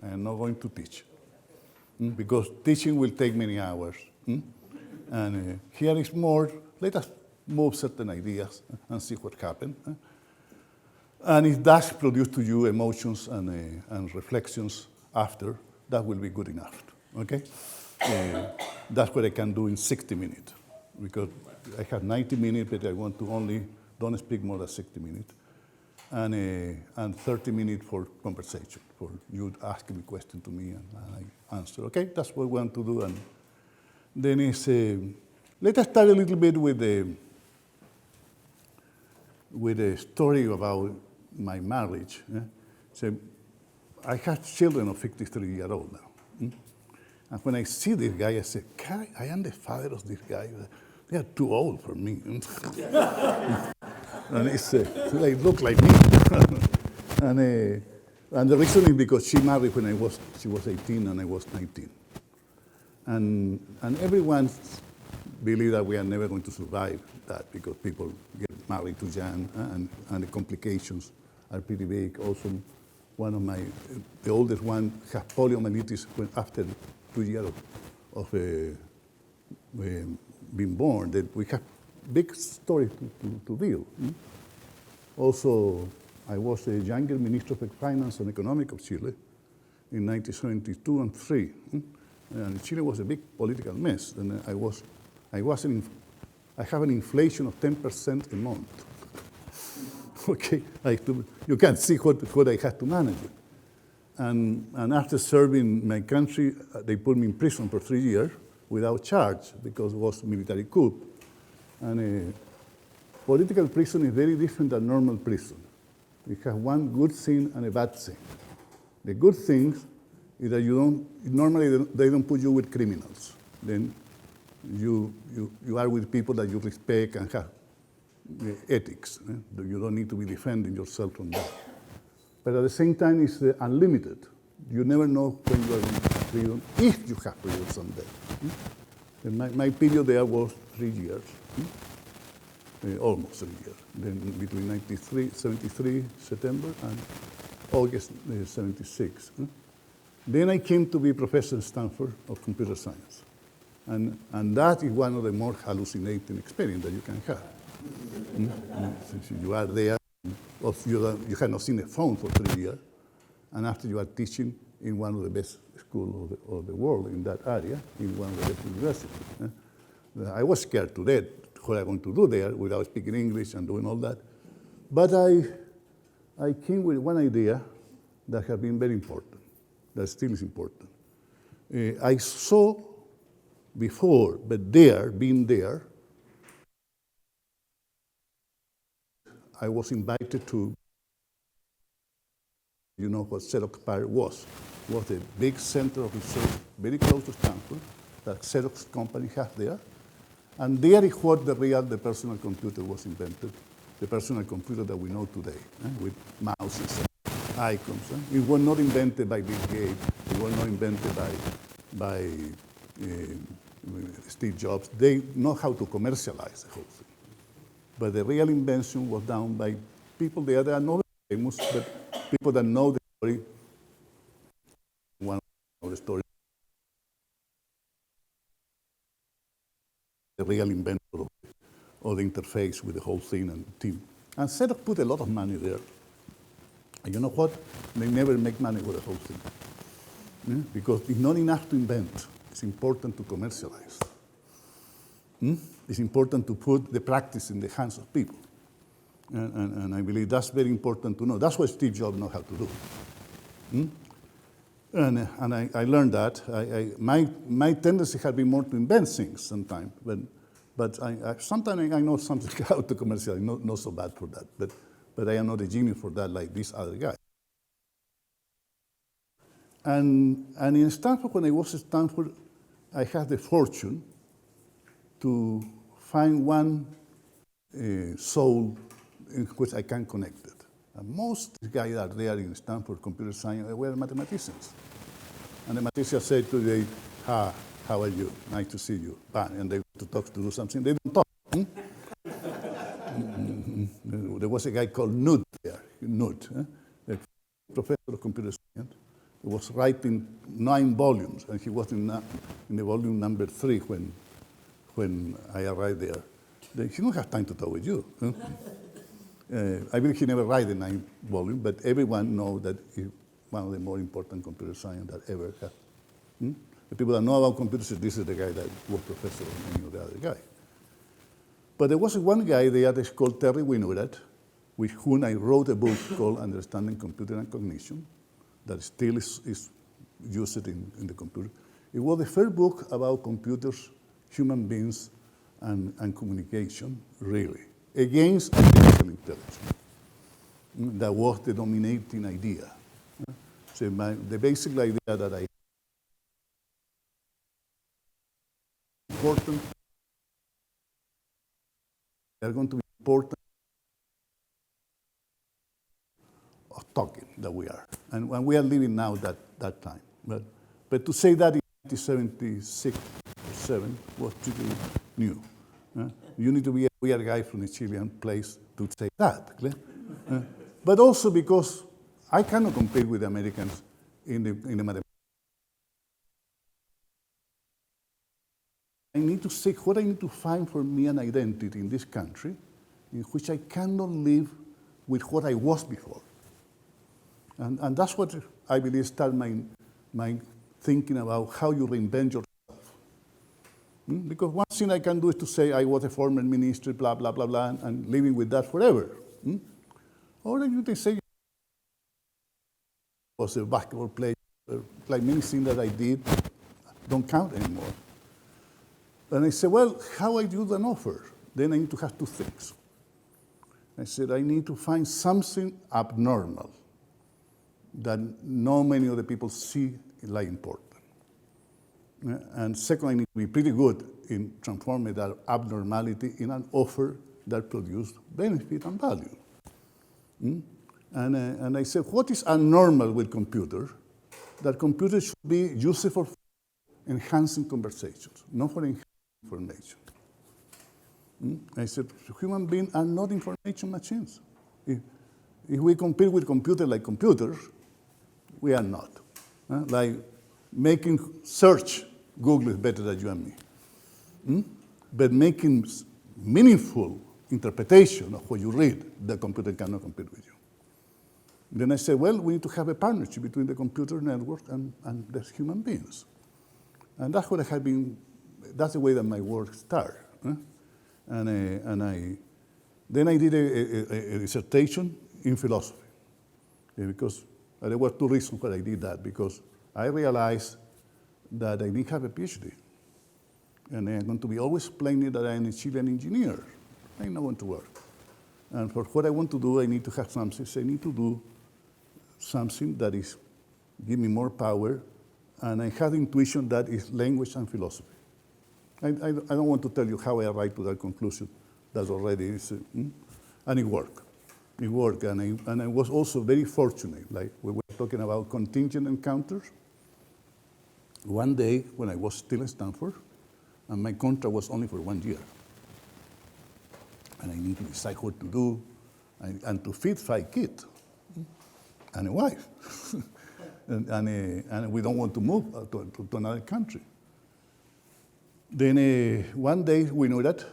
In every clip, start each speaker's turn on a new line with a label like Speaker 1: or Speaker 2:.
Speaker 1: I am not going to teach. Because teaching will take many hours. And here is more, let us move certain ideas and see what happens. And if that produces to you emotions and reflections after, that will be good enough, okay? That's what I can do in 60 minutes, because I have 90 minutes, but I want to only, don't speak more than 60 minutes, and 30 minutes for conversation, for you asking me question to me and I answer, okay? That's what we want to do. And then let us start a little bit with the story about my marriage. So I have children of 53 years old now. And when I see this guy, I say, I am the father of this guy. They are too old for me. And they look like me. And the reason is because she married when she was 18 and I was 19. And everyone believes that we are never going to survive that because people get married too young and the complications are pretty big. Also, the oldest one has poliomyelitis after 2 years of being born. That we have big story to deal. Also, I was a younger Minister of Finance and Economic of Chile in 1972 and 3. And Chile was a big political mess. And I have an inflation of 10% a month. Okay, you can see what I had to manage. And after serving my country, they put me in prison for 3 years without charge because it was military coup. And political prison is very different than normal prison. It has one good thing and a bad thing. The good things is that normally they don't put you with criminals. Then you are with people that you respect and have ethics. You don't need to be defending yourself from that. But at the same time, it's unlimited. You never know when you are in freedom, if you have freedom someday. And my period there was 3 years, almost 3 years. Then between 73 September and August 76. Then I came to be professor at Stanford of computer science. And that is one of the more hallucinating experiences that you can have. Since you are there, you have not seen a phone for 3 years, and after you are teaching in one of the best schools of the world in that area, in one of the best universities. I was scared to death what I'm going to do there without speaking English and doing all that. But I came with one idea that has been very important, that still is important. I saw before, but being there, I was invited to, you know what Xerox Park was. It was a big center of research, very close to Stanford, that Xerox company has there. And there is what the personal computer was invented, the personal computer that we know today, with mouses and icons. It was not invented by Bill Gates. It was not invented by Steve Jobs. They know how to commercialize the whole thing. But the real invention was done by people there that are not famous, but people that know the story. One of the story, the real inventor of the interface with the whole thing and team. And Xerox put a lot of money there. And you know what? They never make money with the whole thing. Because it's not enough to invent. It's important to commercialize. It's important to put the practice in the hands of people. And I believe that's very important to know. That's what Steve Jobs knows how to do. And I learned that. My tendency has been more to invent things sometimes, but sometimes I know something how to commercialize, not so bad for that. But I am not a genius for that like this other guy. And in Stanford, when I was at Stanford, I had the fortune to find one soul in which I can connect it. And most guys that are there in Stanford computer science were mathematicians. And the mathematicians said today, how are you? Nice to see you. And they want to talk to do something. They don't talk. There was a guy called Nud there, the professor of computer science. He was writing 9 volumes, and he was in the volume number 3 when I arrived there. Then he don't have time to talk with you. Huh? I believe he never wrote the 9th volume, but everyone knows that he's one of the more important computer science that ever had. The people that know about computers say this is the guy that was professor of any of the other guy. But there was one guy there that's called Terry Winograd, with whom I wrote a book called Understanding Computer and Cognition, that still is used in the computer. It was the first book about computers, human beings, and communication, really, against artificial intelligence. That was the dominating idea. So the basic idea that I important, they're going to be important of talking that we are. And we are living now that time. But to say that in 1976 or 7 was pretty new. You need to be a weird guy from a Chilean place to say that. But also because I cannot compete with the Americans in the mathematics. I need to say what I need to find for me an identity in this country in which I cannot live with what I was before. And that's what I believe started my thinking about how you reinvent yourself. Because one thing I can do is to say I was a former minister, blah, blah, blah, blah, and living with that forever. Or you can say I was a basketball player, like many things that I did don't count anymore. And I said, well, how I do an offer? Then I need to have 2 things. I said, I need to find something abnormal that not many of the people see like important. And second, I need to be pretty good in transforming that abnormality in an offer that produces benefit and value. And I said, what is abnormal with computers? That computers should be useful for enhancing conversations, not for enhancing information. I said, human beings are not information machines. If we compete with computers like computers, we are not. Like making search, Google is better than you and me. But making meaningful interpretation of what you read, the computer cannot compete with you. Then I said, well, we need to have a partnership between the computer network and the human beings. And that's what I have been, that's the way that my work started. Then I did a dissertation in philosophy. Because there were 2 reasons why I did that. Because I realized that I didn't have a PhD. And I'm going to be always explaining that I'm a Chilean engineer. I'm not going to work. And for what I want to do, I need to have something. So I need to do something that is give me more power. And I have intuition that is language and philosophy. I don't want to tell you how I arrived to that conclusion. That already is, and it worked. It worked, and I was also very fortunate. Like we were talking about contingent encounters. One day, when I was still in Stanford, and my contract was only for 1 year, and I need to decide what to do, and to feed 5 kids, and a wife, and we don't want to move to another country. Then one day we knew that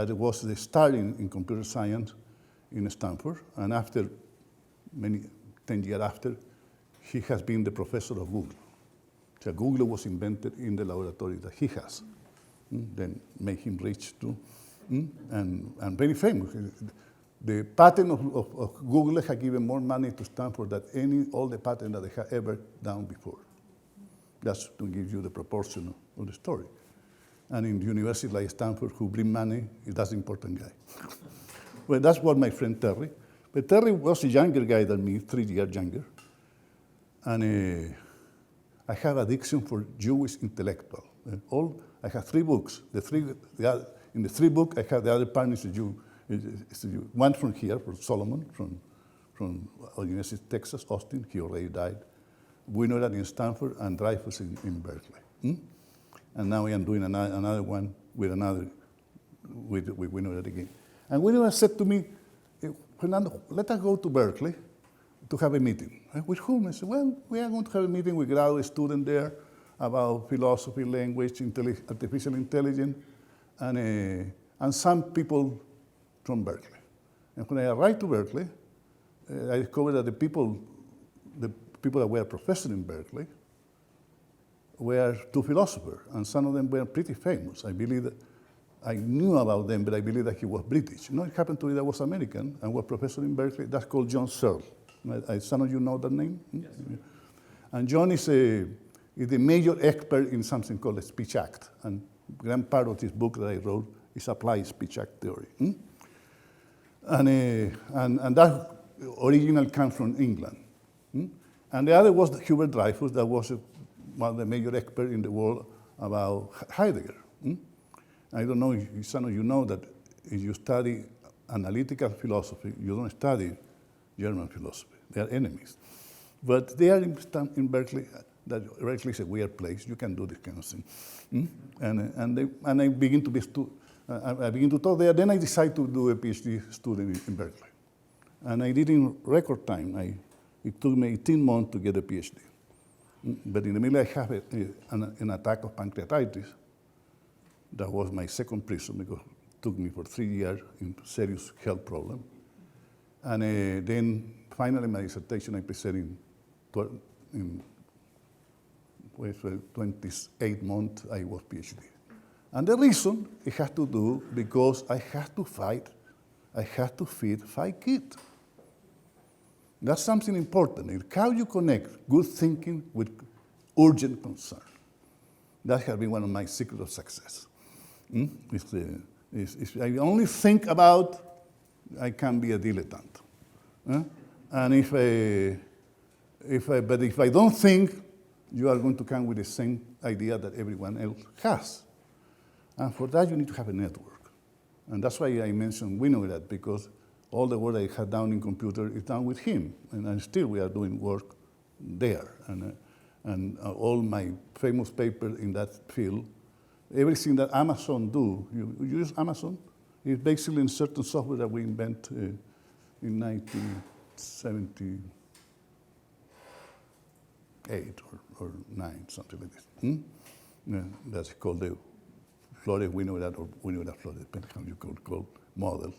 Speaker 1: it was the start in computer science in Stanford, and after 10 years after, he has been the professor of Google. So Google was invented in the laboratory that he has. Then made him rich too, and very famous. The patent of Google has given more money to Stanford than all the patents that they have ever done before. That's to give you the proportion of the story. And in the university like Stanford, who bring money, that's an important guy. Well, that's what my friend Terry. But Terry was a younger guy than me, 3 years younger. And I have addiction for Jewish intellectual. I have 3 books. In the 3 books, I have the other part is a Jew. One from here, from Solomon, from University of Texas, Austin. He already died. We know that in Stanford, and Dreyfus in Berkeley. And now I am doing another one with Winograd again. And Winograd said to me, Fernando, let us go to Berkeley, to have a meeting. With whom? I said, well, we are going to have a meeting with graduate students there about philosophy, language, artificial intelligence, and some people from Berkeley. And when I arrived to Berkeley, I discovered that the people that were professors in Berkeley were two philosophers, and some of them were pretty famous. I believe that I knew about them, but I believe that he was British. You know, it happened to be that I was American and was professor in Berkeley. That's called John Searle. Some of you know that name? Yes. And John is the major expert in something called the speech act. And grand part of this book that I wrote is applied speech act theory. And that original comes from England. And the other was Hubert Dreyfus, that was one of the major experts in the world about Heidegger. I don't know if some of you know that if you study analytical philosophy, you don't study German philosophy. They are enemies. But they are in Berkeley. That Berkeley is a weird place. You can do this kind of thing. And I begin to talk there. Then I decided to do a PhD student in Berkeley. And I did in record time. It took me 18 months to get a PhD. But in the middle, I have an attack of pancreatitis. That was my second prison because it took me for 3 years in serious health problem. And then finally my dissertation I presented in 28 months I was PhD. And the reason it has to do because I had to feed 5 kids. That's something important. It's how you connect good thinking with urgent concern. That has been one of my secrets of success. If I only think about, I can be a dilettante. And if I don't think, you are going to come with the same idea that everyone else has. And for that, you need to have a network. And that's why I mentioned Winograd, because all the work I had done in computer is done with him. And still we are doing work there. And all my famous papers in that field, everything that Amazon do, you use Amazon? It's basically in certain software that we invent in 1978 or 9, something like this. That's called the Flores-Winograd or Winograd-Flores, depending on how you call model.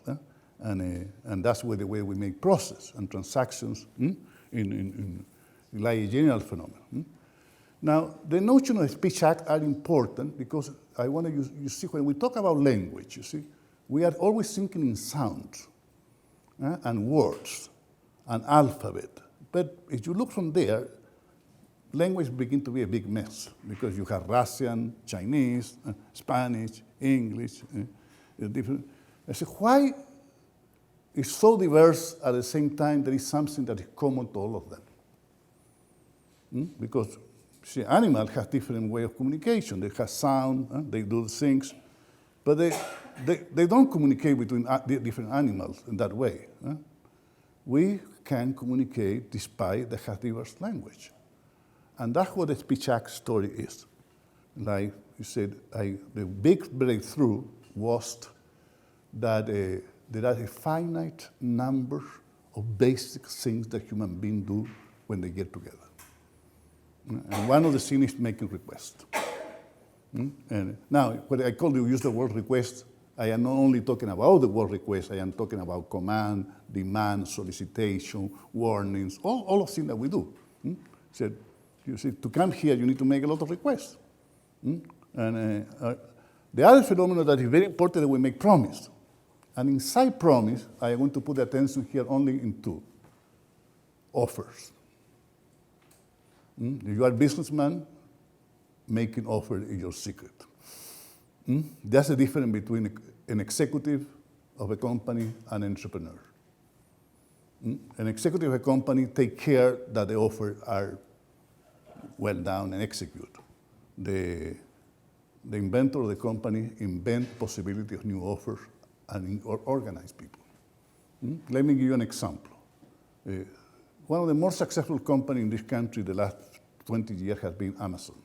Speaker 1: And that's the way we make process and transactions in like a general phenomenon. Now, the notion of speech act are important because I want to use, you see, when we talk about language, you see, we are always thinking in sounds and words and alphabet. But if you look from there, language begins to be a big mess because you have Russian, Chinese, Spanish, English, different. I say, why is so diverse at the same time there is something that is common to all of them? Because see, animals have different way of communication. They have sound, they do things, but they don't communicate between different animals in that way. We can communicate despite they have diverse language. And that's what the speech act story is. Like you said, the big breakthrough was that there are a finite number of basic things that human beings do when they get together. And one of the things is making requests. And now, when I call you use the word request, I am not only talking about the word request, I am talking about command, demand, solicitation, warnings, all of things that we do. So, you see, to come here, you need to make a lot of requests. And the other phenomenon that is very important is that we make promise. And inside promise, I am going to put the attention here only in 2. Offers. If you are a businessman, making offer is your secret. That's the difference between an executive of a company and an entrepreneur. An executive of a company take care that the offers are well done and execute. The inventor of the company invent possibility of new offers and organize people. Let me give you an example. One of the most successful companies in this country the last 20 years has been Amazon.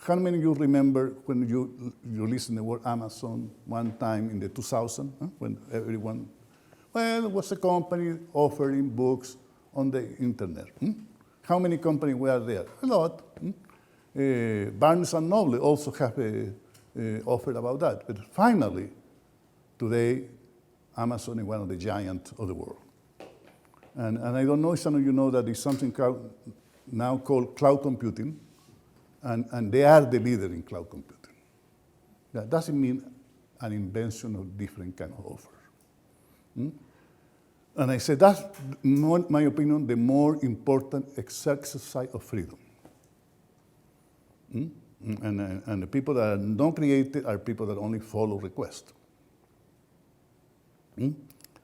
Speaker 1: How many of you remember when you listened the word Amazon one time in the 2000, when everyone, Well, it was a company offering books on the internet. How many companies were there? A lot. Barnes and Noble also have offered about that. But finally, today, Amazon is one of the giants of the world. And I don't know if some of you know that there's something now called cloud computing, and they are the leader in cloud computing. That doesn't mean an invention of different kind of offers. And I said that's, in my opinion, the more important exercise of freedom. And the people that are not creative are people that only follow requests.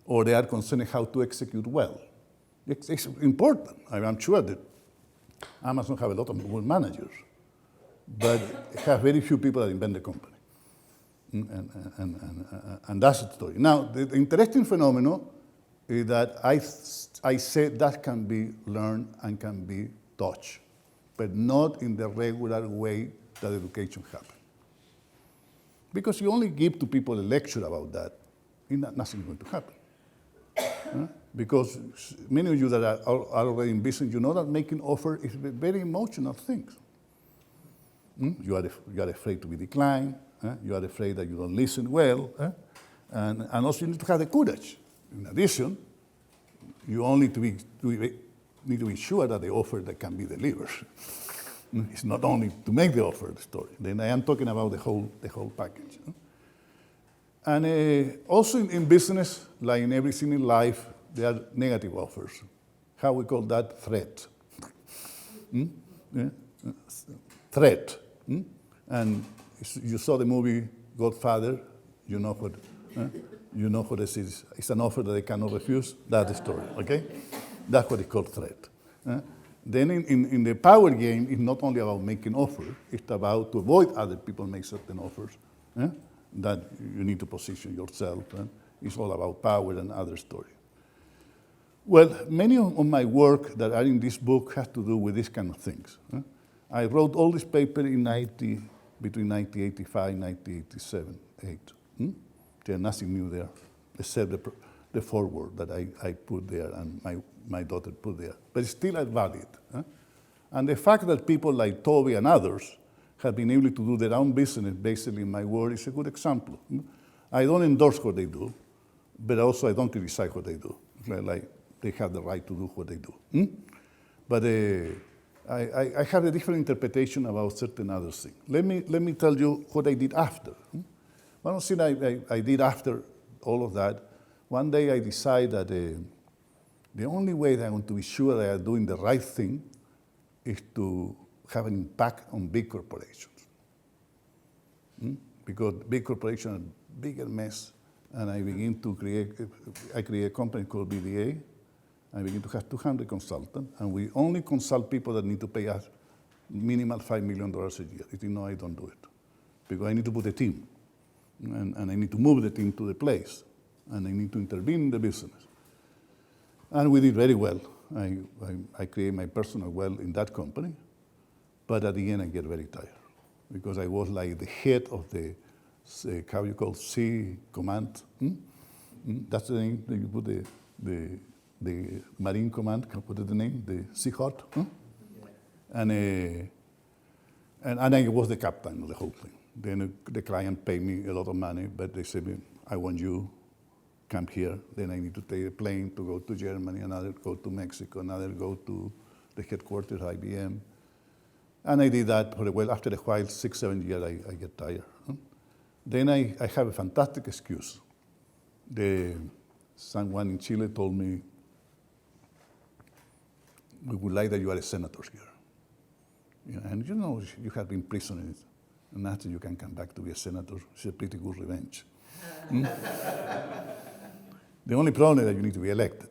Speaker 1: Or they are concerned how to execute well. It's important. I'm sure that Amazon have a lot of good managers, but have very few people that invent the company. And that's the story. Now, the interesting phenomenon is that I said that can be learned and can be taught, but not in the regular way that education happens. Because you only give to people a lecture about that, nothing is going to happen. Because many of you that are already in business, you know that making offer is a very emotional thing. You are afraid to be declined. You are afraid that you don't listen well. And also you need to have the courage. In addition, you only need to be sure that the offer that can be delivered. It's not only to make the offer the story. Then I am talking about the whole package. And also in business, like in everything in life, there are negative offers. How we call that? Threat. Threat. And you saw the movie Godfather, you know what this is. It's an offer that they cannot refuse. That's the story, okay? That's what is called threat. Then in the power game, it's not only about making offers, it's about to avoid other people make certain offers that you need to position yourself. It's all about power and other story. Well, many of my work that are in this book has to do with these kind of things. I wrote all this paper between 1985 and 1987, 8. There's nothing new there, except the foreword that I put there and my daughter put there. But it's still valid. And the fact that people like Toby and others have been able to do their own business basically in my work is a good example. I don't endorse what they do, but also I don't criticize what they do. Like they have the right to do what they do. But I have a different interpretation about certain other things. Let me tell you what I did after. One thing I did after all of that, one day I decided that the only way that I want to be sure that I'm doing the right thing is to have an impact on big corporations. Because big corporations are a bigger mess, and I create a company called BDA. I begin to have 200 consultants, and we only consult people that need to pay us minimal $5 million a year. If you know, I don't do it. Because I need to put a team, and I need to move the team to the place, and I need to intervene in the business. And we did very well. I created my personal wealth in that company, but at the end I get very tired, because I was like the head of the, how you call, sea command. That's the name that you put the Marine Command, can I put it the name? The Sea Hut. And I was the captain of the whole thing. Then the client paid me a lot of money, but they said, I want you, come here. Then I need to take a plane to go to Germany, another go to Mexico, another go to the headquarters, IBM. And I did that for a while. After a while, 6, 7 years, I get tired. Then I have a fantastic excuse. Someone in Chile told me, we would like that you are a senator here. And you know, you have been prisoners, and after you can come back to be a senator. It's a pretty good revenge. The only problem is that you need to be elected.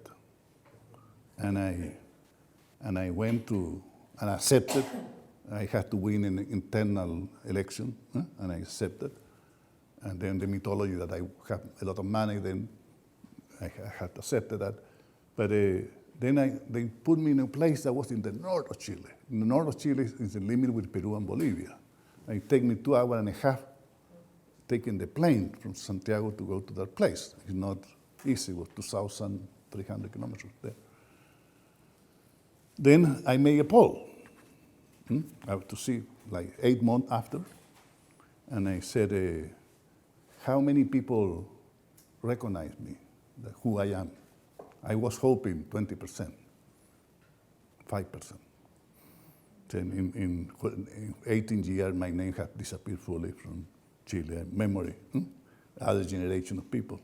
Speaker 1: And I went to, and I accepted. I had to win an internal election, and I accepted. And then the mythology that I have a lot of money, then I had accepted that. But then they put me in a place that was in the north of Chile. In the north of Chile is the limit with Peru and Bolivia. It took me 2.5 hours taking the plane from Santiago to go to that place. It's not Easy, it was 2,300 kilometers there. Then I made a poll. I have to see, like 8 months after. And I said, how many people recognize me, who I am? I was hoping 20%, 5%. Then in 18 years, my name had disappeared fully from Chile, memory, other generation of people.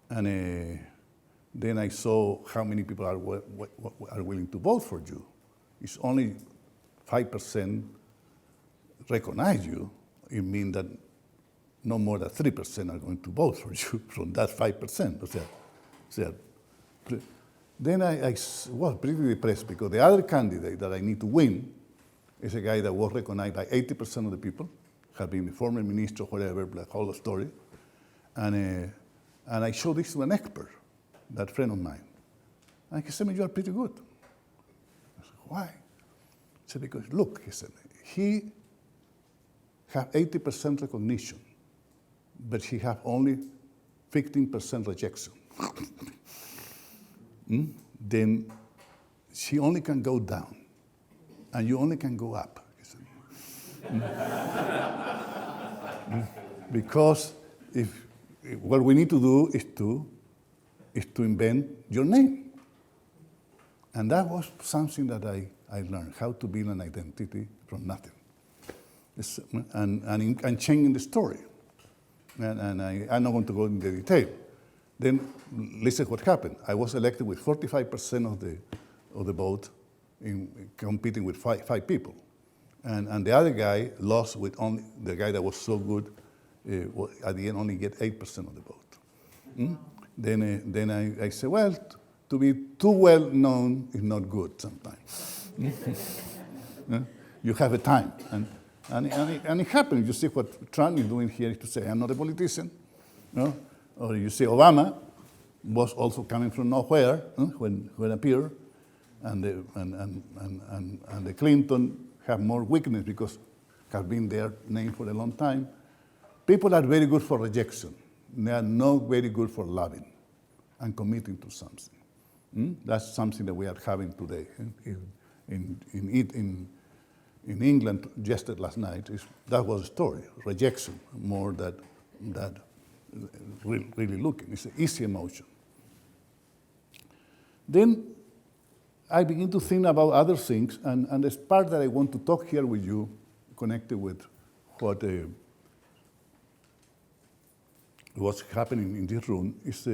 Speaker 1: And then I saw how many people are willing to vote for you. It's only 5% recognize you. It means that no more than 3% are going to vote for you from that 5%. Then I was pretty depressed because the other candidate that I need to win is a guy that was recognized by 80% of the people, had been the former minister, whatever, the whole story. And I showed this to an expert, that friend of mine. And he said, you are pretty good. I said, why? He said, because look, he said, he has 80% recognition, but he has only 15% rejection. Then she only can go down, and you only can go up. He said. Because if what we need to do is to invent your name. And that was something that I learned, how to build an identity from nothing. And changing the story. And I'm not going to go into detail. Then listen what happened. I was elected with 45% of the vote in competing with five people. And the other guy lost with only, the guy that was so good, at the end only get 8% of the vote. Then I said, well, to be too well known is not good sometimes. You have a time. And it happened. You see what Trump is doing here is to say, I'm not a politician. No? Or you see Obama was also coming from nowhere when appeared. And the Clinton have more weakness because have been their name for a long time. People are very good for rejection. They are not very good for loving and committing to something. That's something that we are having today. In England, just last night, that was a story, rejection, more than really looking. It's an easy emotion. Then I begin to think about other things, and the part that I want to talk here with you, connected with what what's happening in this room, is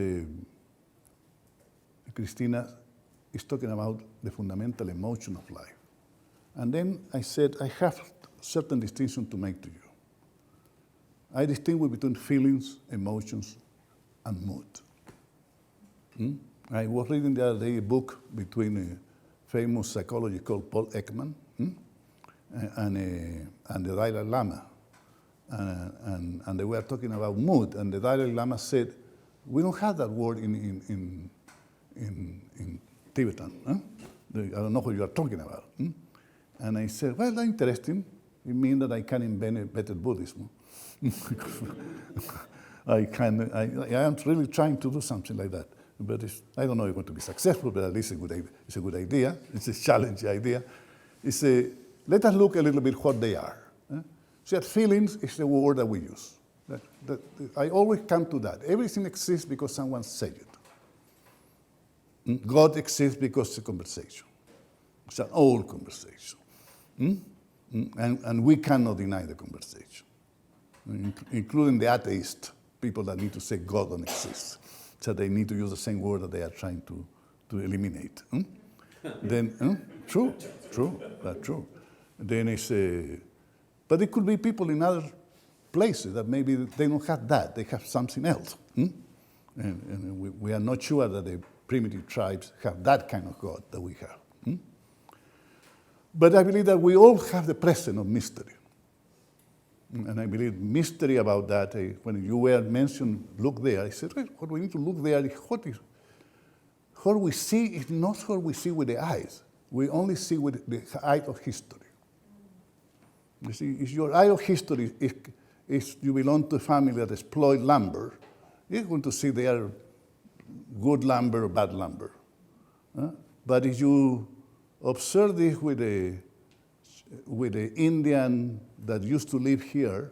Speaker 1: Christina is talking about the fundamental emotion of life. And then I said, I have certain distinction to make to you. I distinguish between feelings, emotions, and mood. I was reading the other day a book between a famous psychologist called Paul Ekman and the Dalai Lama. And they were talking about mood, and the Dalai Lama said, we don't have that word in Tibetan. I don't know what you are talking about. And I said, well, that's interesting. It means that I can invent a better Buddhism. I am really trying to do something like that. But I don't know if it's going to be successful, but at least it's a good idea. It's a challenging idea. Let us look a little bit what they are. So that feelings is the word that we use. I always come to that. Everything exists because someone said it. God exists because it's a conversation. It's an old conversation. And we cannot deny the conversation, including the atheist, people that need to say God don't exist. So they need to use the same word that they are trying to eliminate. Then, true, that's true. Then it's, but it could be people in other places that maybe they don't have that, they have something else. And we are not sure that the primitive tribes have that kind of God that we have. But I believe that we all have the presence of mystery. And I believe mystery about that, when you were mentioned, look there, I said, well, what we need to look there is what we see is not what we see with the eyes. We only see with the eye of history. You see, if your eye of history is you belong to a family that exploit lumber, you're going to see there good lumber or bad lumber. But if you observe this with the Indian that used to live here,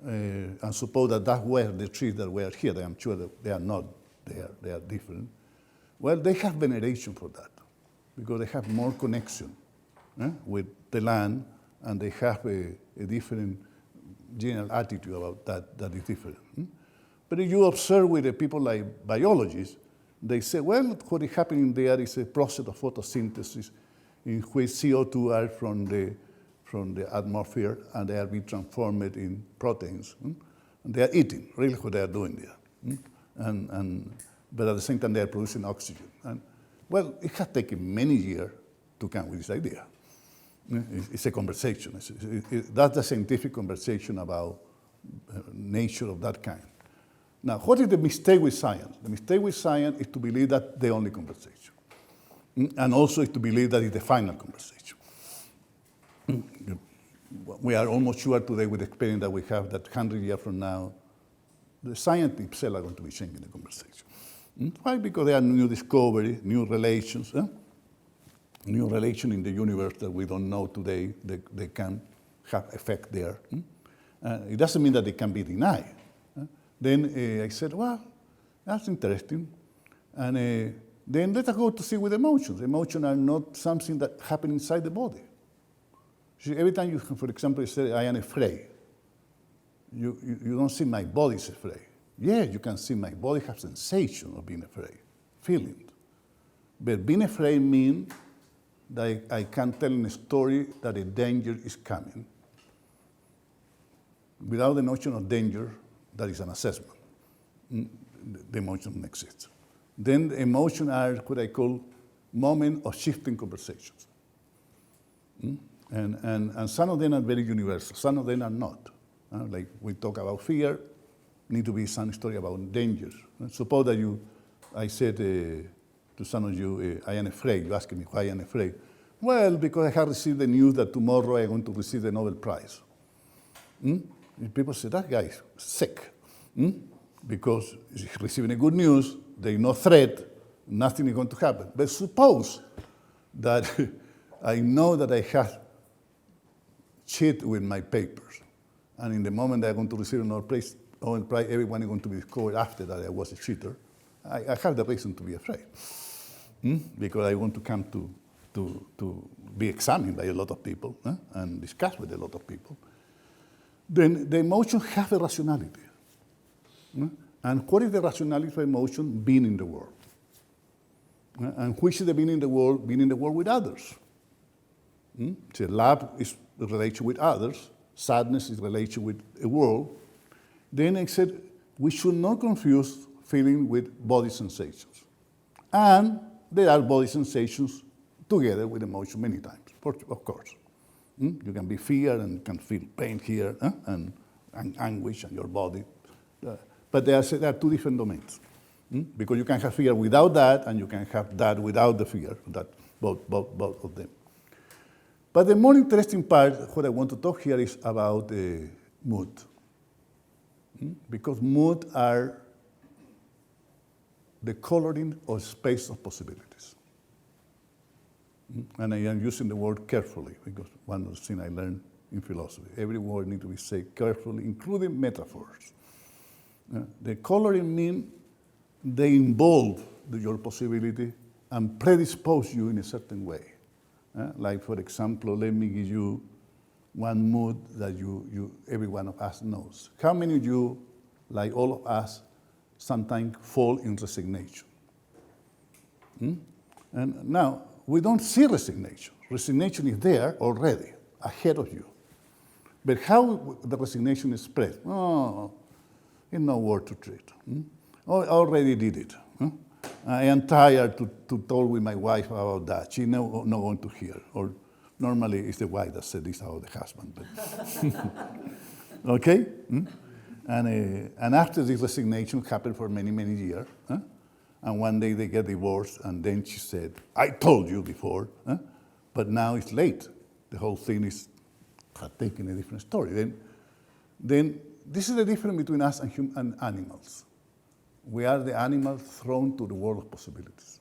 Speaker 1: and suppose that were the trees that were here, I'm sure that they are not there, they are different. Well, they have veneration for that because they have more connection with the land, and they have a different general attitude about that is different. But if you observe with the people like biologists, they say, well, what is happening there is a process of photosynthesis in which CO2 are from the atmosphere, and they are being transformed in proteins. And they are eating, really what they are doing there. But at the same time, they are producing oxygen. And, well, it has taken many years to come with this idea. It's a conversation. That's a scientific conversation about nature of that kind. Now, what is the mistake with science? The mistake with science is to believe that the only conversation. And also is to believe that it's the final conversation. We are almost sure today with the experience that we have that 100 years from now, the scientists themselves are going to be changing the conversation. Why? Because there are new discoveries, new relations, new relations in the universe that we don't know today. They can have effect there. It doesn't mean that they can be denied. Then I said, well, that's interesting. And then let us go to see with emotions. Emotions are not something that happen inside the body. See, every time you, for example, say, I am afraid, you don't see my body is afraid. Yeah, you can see my body has sensation of being afraid, feeling. But being afraid means that I can tell in a story that a danger is coming. Without the notion of danger, that is an assessment. The emotion doesn't exist. Then the emotions are what I call moment of shifting conversations. And some of them are very universal, some of them are not. Like we talk about fear, need to be some story about dangers. Suppose that I said to some of you, I am afraid. You ask me why I am afraid. Well, because I have received the news that tomorrow I'm going to receive the Nobel Prize. And people say, that guy is sick. Because he's receiving a good news, there is no threat, nothing is going to happen. But suppose that I know that I have cheated with my papers, and in the moment that I'm going to receive a Nobel Prize, everyone is going to be discovered after that I was a cheater. I have the reason to be afraid, because I want to come to be examined by a lot of people and discussed with a lot of people. Then the emotions have a rationality. And what is the rationality of emotion? Being in the world. And which is the being in the world? Being in the world with others. So love is the relation with others. Sadness is relation with a world. Then I said, we should not confuse feeling with body sensations. And there are body sensations together with emotion many times, of course. You can be fear and can feel pain here and anguish in your body. But there are two different domains. Because you can have fear without that, and you can have that without the fear, that both of them. But the more interesting part, what I want to talk here is about mood. Because mood are the coloring of space of possibilities. And I am using the word carefully, because one of the things I learned in philosophy, every word needs to be said carefully, including metaphors. The coloring means they involve your possibility and predispose you in a certain way. Like, for example, let me give you one mood that every one of us knows. How many of you, like all of us, sometimes fall in resignation? And now, we don't see resignation. Resignation is there already, ahead of you. But how the resignation is spread? Oh, it's no word to treat. I already did it. I am tired to talk with my wife about that. She's not going to hear. Or normally it's the wife that said this about the husband. But okay? And after this resignation happened for many, many years. And one day they get divorced, and then she said, I told you before, but now it's late. The whole thing is taking a different story. Then this is the difference between us and animals. We are the animal thrown to the world of possibilities,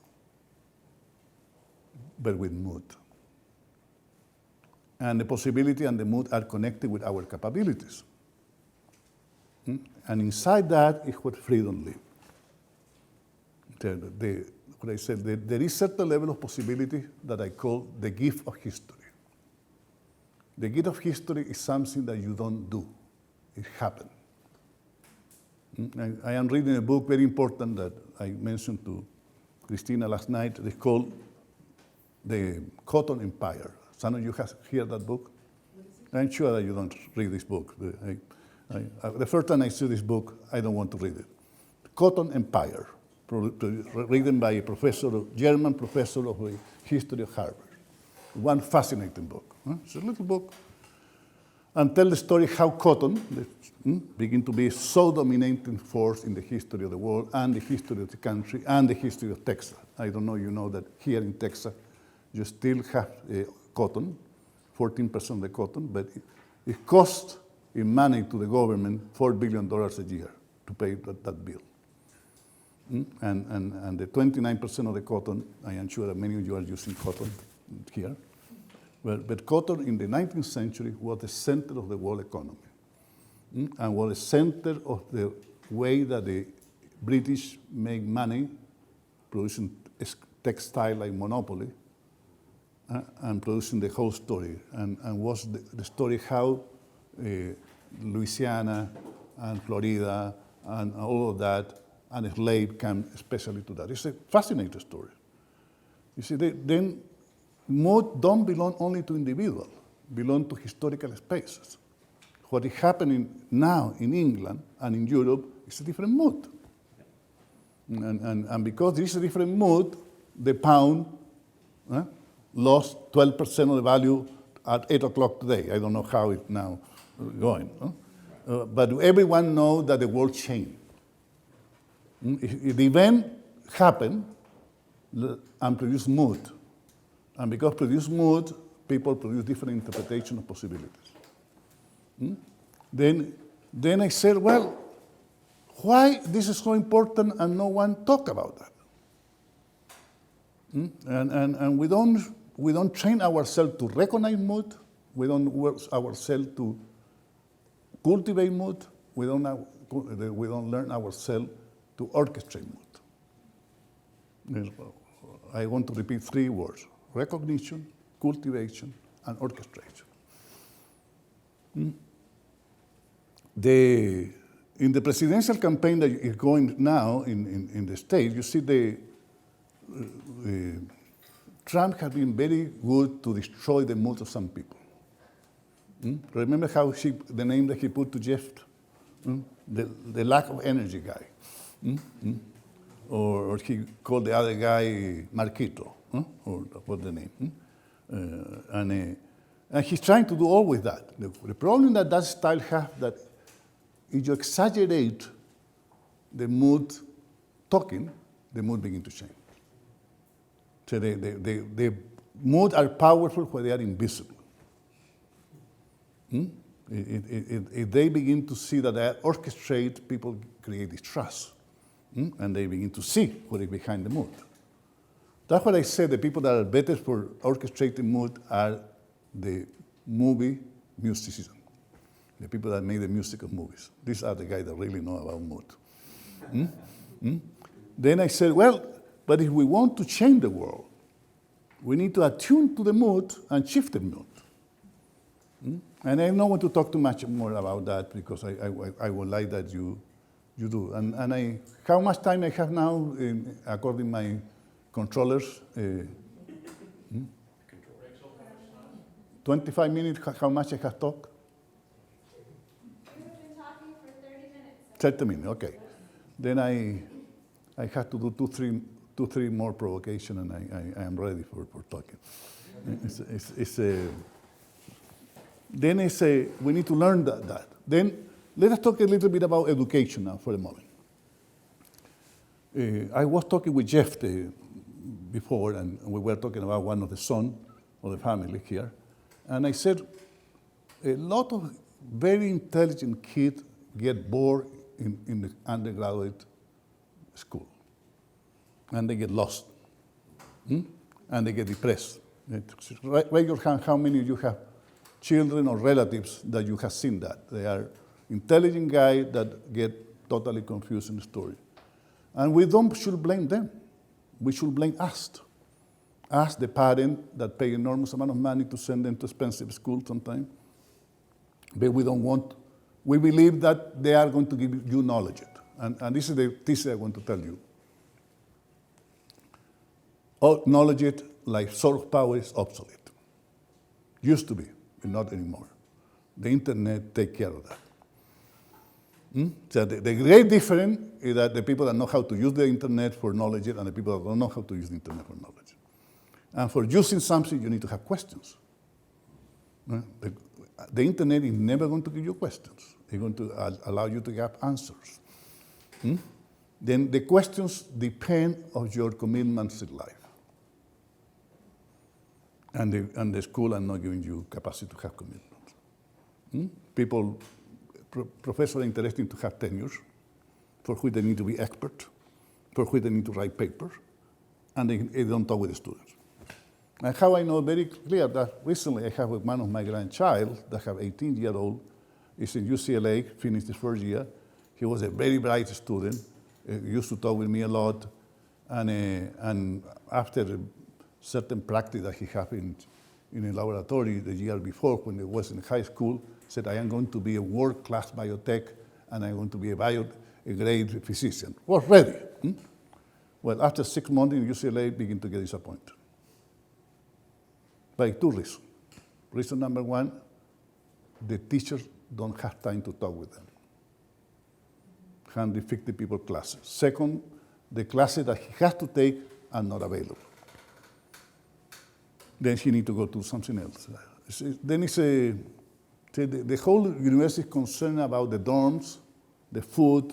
Speaker 1: but with mood. And the possibility and the mood are connected with our capabilities. And inside that is what freedom lives. What I said, there is certain level of possibility that I call the gift of history. The gift of history is something that you don't do. It happened. I am reading a book very important that I mentioned to Christina last night. It's called The Cotton Empire. Some of you have heard that book? I'm sure that you don't read this book. The first time I see this book, I don't want to read it. Cotton Empire, written by a German professor of the history of Harvard. One fascinating book. It's a little book. And tell the story how cotton began to be so dominating force in the history of the world and the history of the country and the history of Texas. I don't know, you know that here in Texas, you still have cotton, 14% of the cotton, but it costs in money to the government $4 billion a year to pay that bill. And the 29% of the cotton, I am sure that many of you are using cotton here, but cotton in the 19th century was the center of the world economy and was the center of the way that the British make money producing textile like Monopoly and producing the whole story, and was the story how Louisiana and Florida and all of that and slave came especially to that. It's a fascinating story. You see, then mood don't belong only to individuals, belong to historical spaces. What is happening now in England and in Europe is a different mood. And because there is a different mood, the pound lost 12% of the value at 8 o'clock today. I don't know how it's now going. But everyone knows that the world changed. If the event happened and produced mood, and because produce mood, people produce different interpretation of possibilities. Then I said, well, why this is so important and no one talk about that? And we don't train ourselves to recognize mood. We don't work ourselves to cultivate mood. We don't learn ourselves to orchestrate mood. I want to repeat 3 words: recognition, cultivation, and orchestration. In the presidential campaign that is going now in the States, you see Trump has been very good to destroy the mood of some people. Remember how the name that he put to Jeff? The lack of energy guy. Or he called the other guy Marquito, or what's the name? And he's trying to do always that. The problem that style has that if you exaggerate the mood talking, the mood begins to change. So the mood are powerful when they are invisible. If they begin to see that they orchestrate, people create distrust. And they begin to see what is behind the mood. That's what I said, the people that are better for orchestrating mood are the movie musicians, the people that make the music of movies. These are the guys that really know about mood. Then I said, well, but if we want to change the world, we need to attune to the mood and shift the mood. And I don't want to talk too much more about that because I would like that you do. And how much time I have now, according to my controllers? 25 minutes, how much I have talked?
Speaker 2: We've been talking for 30 minutes.
Speaker 1: 30 minutes, okay. Then I have to do two, three more provocation, and I am ready for talking. We need to learn that. Then let us talk a little bit about education now for a moment. I was talking with Jeff before, and we were talking about one of the sons of the family here. And I said, a lot of very intelligent kids get bored in the undergraduate school. And they get lost. And they get depressed. Raise your hand how many of you have children or relatives that you have seen that. They are intelligent guys that get totally confused in the story. And we should blame them. We should blame us. Us, the parent that pay enormous amount of money to send them to expensive school sometimes. But we don't want, we believe that they are going to give you knowledge. And this is the thesis I want to tell you. Knowledge, like source power, is obsolete. Used to be, but not anymore. The internet take care of that. So the great difference is that the people that know how to use the internet for knowledge and the people that don't know how to use the internet for knowledge. And for using something, you need to have questions. The internet is never going to give you questions. It's going to allow you to have answers. Then the questions depend on your commitments in life. And the school are not giving you capacity to have commitments. People, professors are interested to have tenures, for which they need to be expert, for which they need to write papers, and they don't talk with the students. And how I know very clear that recently I have one of my grandchild that have 18-year-old, is in UCLA, finished his first year. He was a very bright student, used to talk with me a lot, and after certain practice that he had in a laboratory the year before when he was in high school, said, I am going to be a world-class biotech and I'm going to be a great physician. Was ready. Well, after 6 months in UCLA, began to get disappointed. By two reasons. Reason number one, the teachers don't have time to talk with them. 150 people classes. Second, the classes that he has to take are not available. Then he needs to go to something else. Then it's the whole university is concerned about the dorms, the food,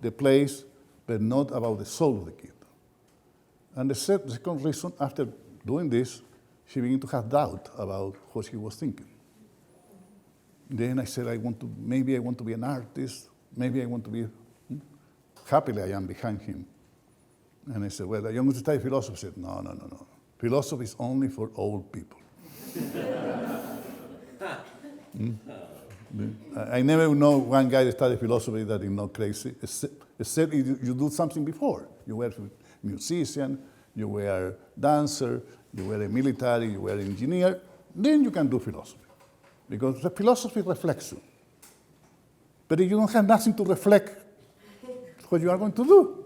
Speaker 1: the place, but not about the soul of the kid. And the second reason, after doing this, she began to have doubt about what she was thinking. Then I said, maybe I want to be an artist, maybe I want to be, happily I am behind him. And I said, well, are you going to study philosophy? He said, no. Philosophy is only for old people. I never know one guy that studied philosophy that is not crazy, except if you do something before. You were a musician, you were a dancer, you were a military, you were an engineer, then you can do philosophy. Because the philosophy reflects you. But if you don't have nothing to reflect what you are going to do.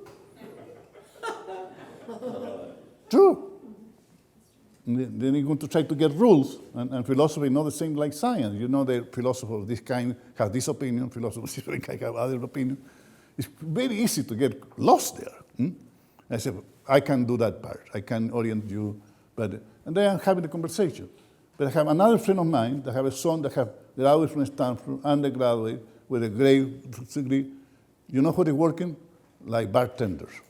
Speaker 1: True. Then you're going to try to get rules, and philosophy is not the same like science. You know, the philosopher of this kind has this opinion, philosophers of this kind have other opinion. It's very easy to get lost there. I said, I can do that part. I can orient you, and then I'm having a conversation. But I have another friend of mine that have a son that have graduated from Stanford, undergraduate, with a great degree. You know what they're working? Like bartenders.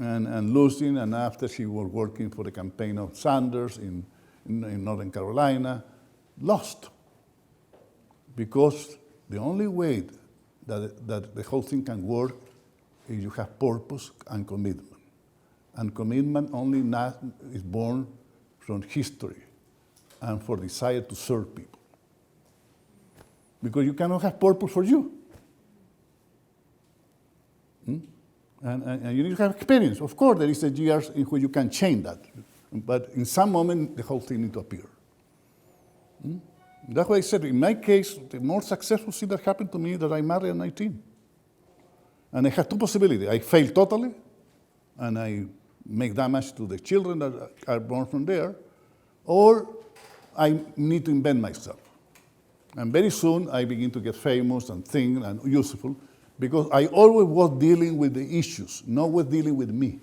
Speaker 1: And losing, and after she was working for the campaign of Sanders in Northern Carolina, lost. Because the only way that the whole thing can work is you have purpose and commitment. And commitment only is born from history and for desire to serve people. Because you cannot have purpose for you. And you need to have experience. Of course, there is a years in which you can change that. But in some moment, the whole thing needs to appear. That's why I said, in my case, the more successful thing that happened to me is that I married at 19. And I had two possibilities. I failed totally, and I make damage to the children that are born from there, or I need to invent myself. And very soon, I begin to get famous and think and useful, because I always was dealing with the issues, not was dealing with me.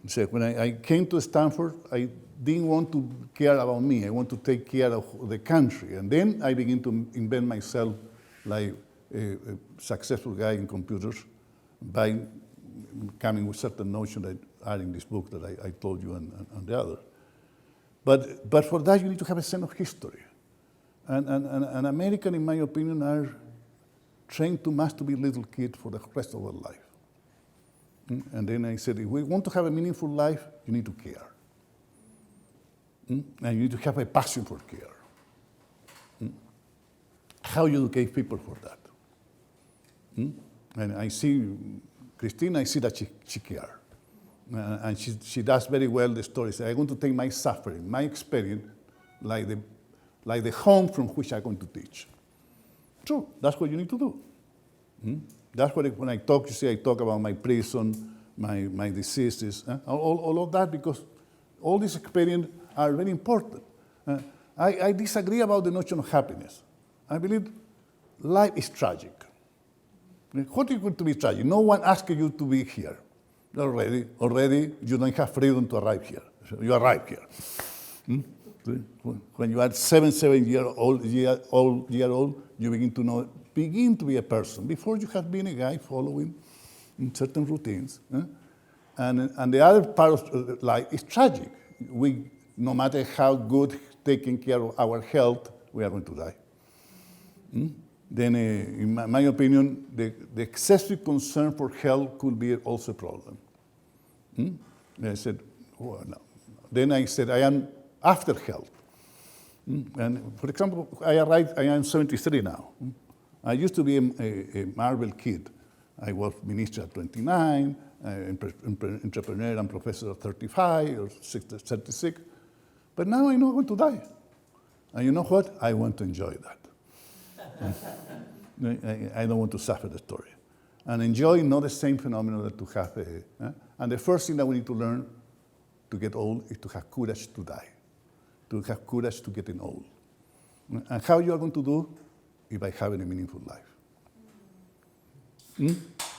Speaker 1: So when I came to Stanford, I didn't want to care about me. I want to take care of the country. And then I began to invent myself like a successful guy in computers by coming with certain notions that are in this book that I told you and the other. But for that, you need to have a sense of history. And Americans, in my opinion, are train too much to be little kids for the rest of their life. And then I said, if we want to have a meaningful life, you need to care. And you need to have a passion for care. How you educate people for that. And I see Christina, I see that she cares. And she does very well the stories. I'm going to take my suffering, my experience, like the home from which I'm going to teach. True, that's what you need to do. That's what when I talk, you see, I talk about my prison, my diseases, all of that, because all these experiences are very important. I disagree about the notion of happiness. I believe life is tragic. What is going to be tragic? No one asked you to be here. Already you don't have freedom to arrive here. You arrive here. When you are 7 year old, you begin to be a person. Before you have been a guy following certain routines. And the other part of life is tragic. No matter how good taking care of our health, we are going to die. Then, in my opinion, the excessive concern for health could be also a problem. I said, well, no. Then I said, I am after health. And for example, I am 73 now. I used to be a marvel kid. I was minister at 29, entrepreneur and professor at 35 or 36. But now I know I'm going to die. And you know what? I want to enjoy that. I don't want to suffer the story. And enjoy not the same phenomenon that to have. And the first thing that we need to learn to get old is to have courage to die, to have courage to getting old. And how you are going to do it by having a meaningful life.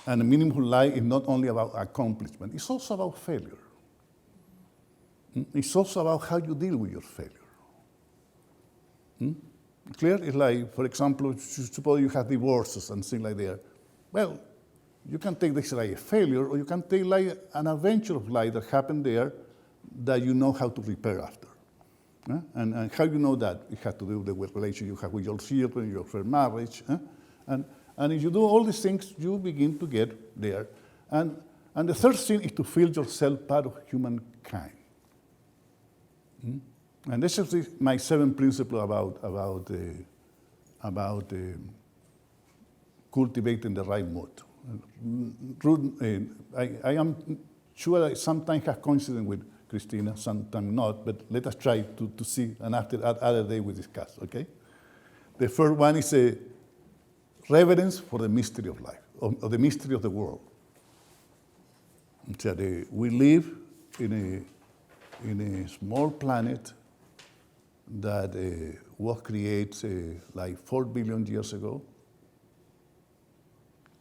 Speaker 1: And a meaningful life is not only about accomplishment, it's also about failure. It's also about how you deal with your failure. Clear? It's like, for example, suppose you have divorces and things like that. Well, you can take this like a failure, or you can take like an adventure of life that happened there that you know how to repair after. And how you know that? It has to do with the relation you have with your children, your first marriage. And if you do all these things, you begin to get there. And the third thing is to feel yourself part of humankind. And this is my 7th principle about cultivating the right mood. I am sure I sometimes have coincidence with Christina, sometimes not, but let us try to see, and after that other day we discuss, okay? The first one is a reverence for the mystery of life, of the mystery of the world. So we live in a small planet that was created like 4 billion years ago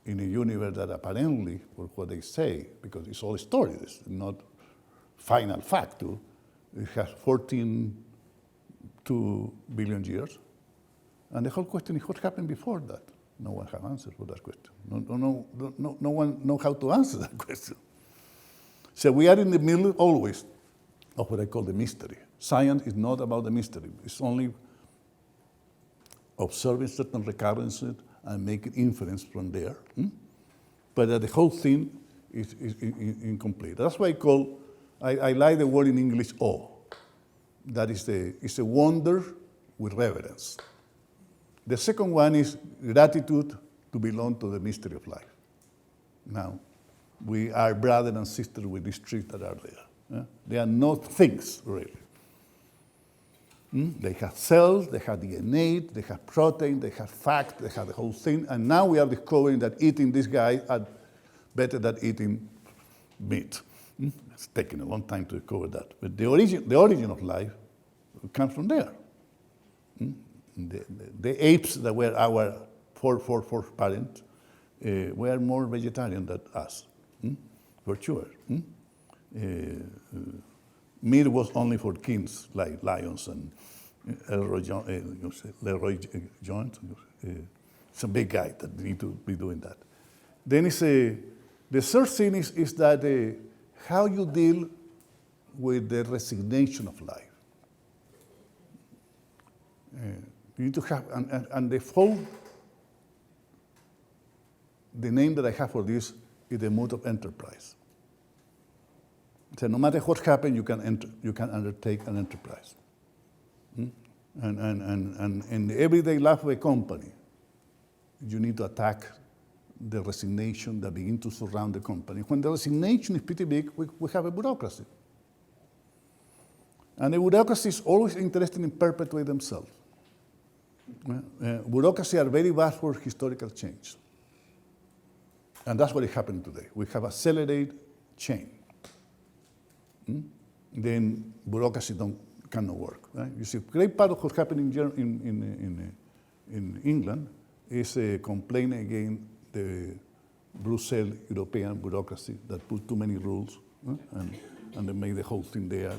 Speaker 1: in a universe that apparently, for what they say, because it's all story, it's not final fact, too, it has 14 2 billion years. And the whole question is what happened before that? No one has answered for that question. No one knows how to answer that question. So we are in the middle always of what I call the mystery. Science is not about the mystery. It's only observing certain recurrences and making inference from there. But the whole thing is incomplete. That's why I like the word in English, awe. That is it's a wonder with reverence. The second one is gratitude to belong to the mystery of life. Now, we are brothers and sisters with these trees that are there. They are not things, really. They have cells, they have DNA, they have protein, they have fat, they have the whole thing. And now we are discovering that eating this guy is better than eating meat. It's taken a long time to discover that. But the origin of life comes from there. The apes that were our four parents were more vegetarian than us, for sure. Meat was only for kings like lions and Leroy Jones. It's a big guy that need to be doing that. Then the third thing is that how you deal with the resignation of life. You need to have, and the whole the name that I have for this is the mood of enterprise. So no matter what happens, you can undertake an enterprise. And in the everyday life of a company, you need to attack the resignation that begins to surround the company. When the resignation is pretty big, we have a bureaucracy. And the bureaucracy is always interested in perpetuating themselves. Bureaucracy are very bad for historical change. And that's what is happening today. We have accelerated change. Then bureaucracy cannot work. Right? You see, a great part of what's happening in England is a complaint against the Brussels European bureaucracy that put too many rules and they make the whole thing there.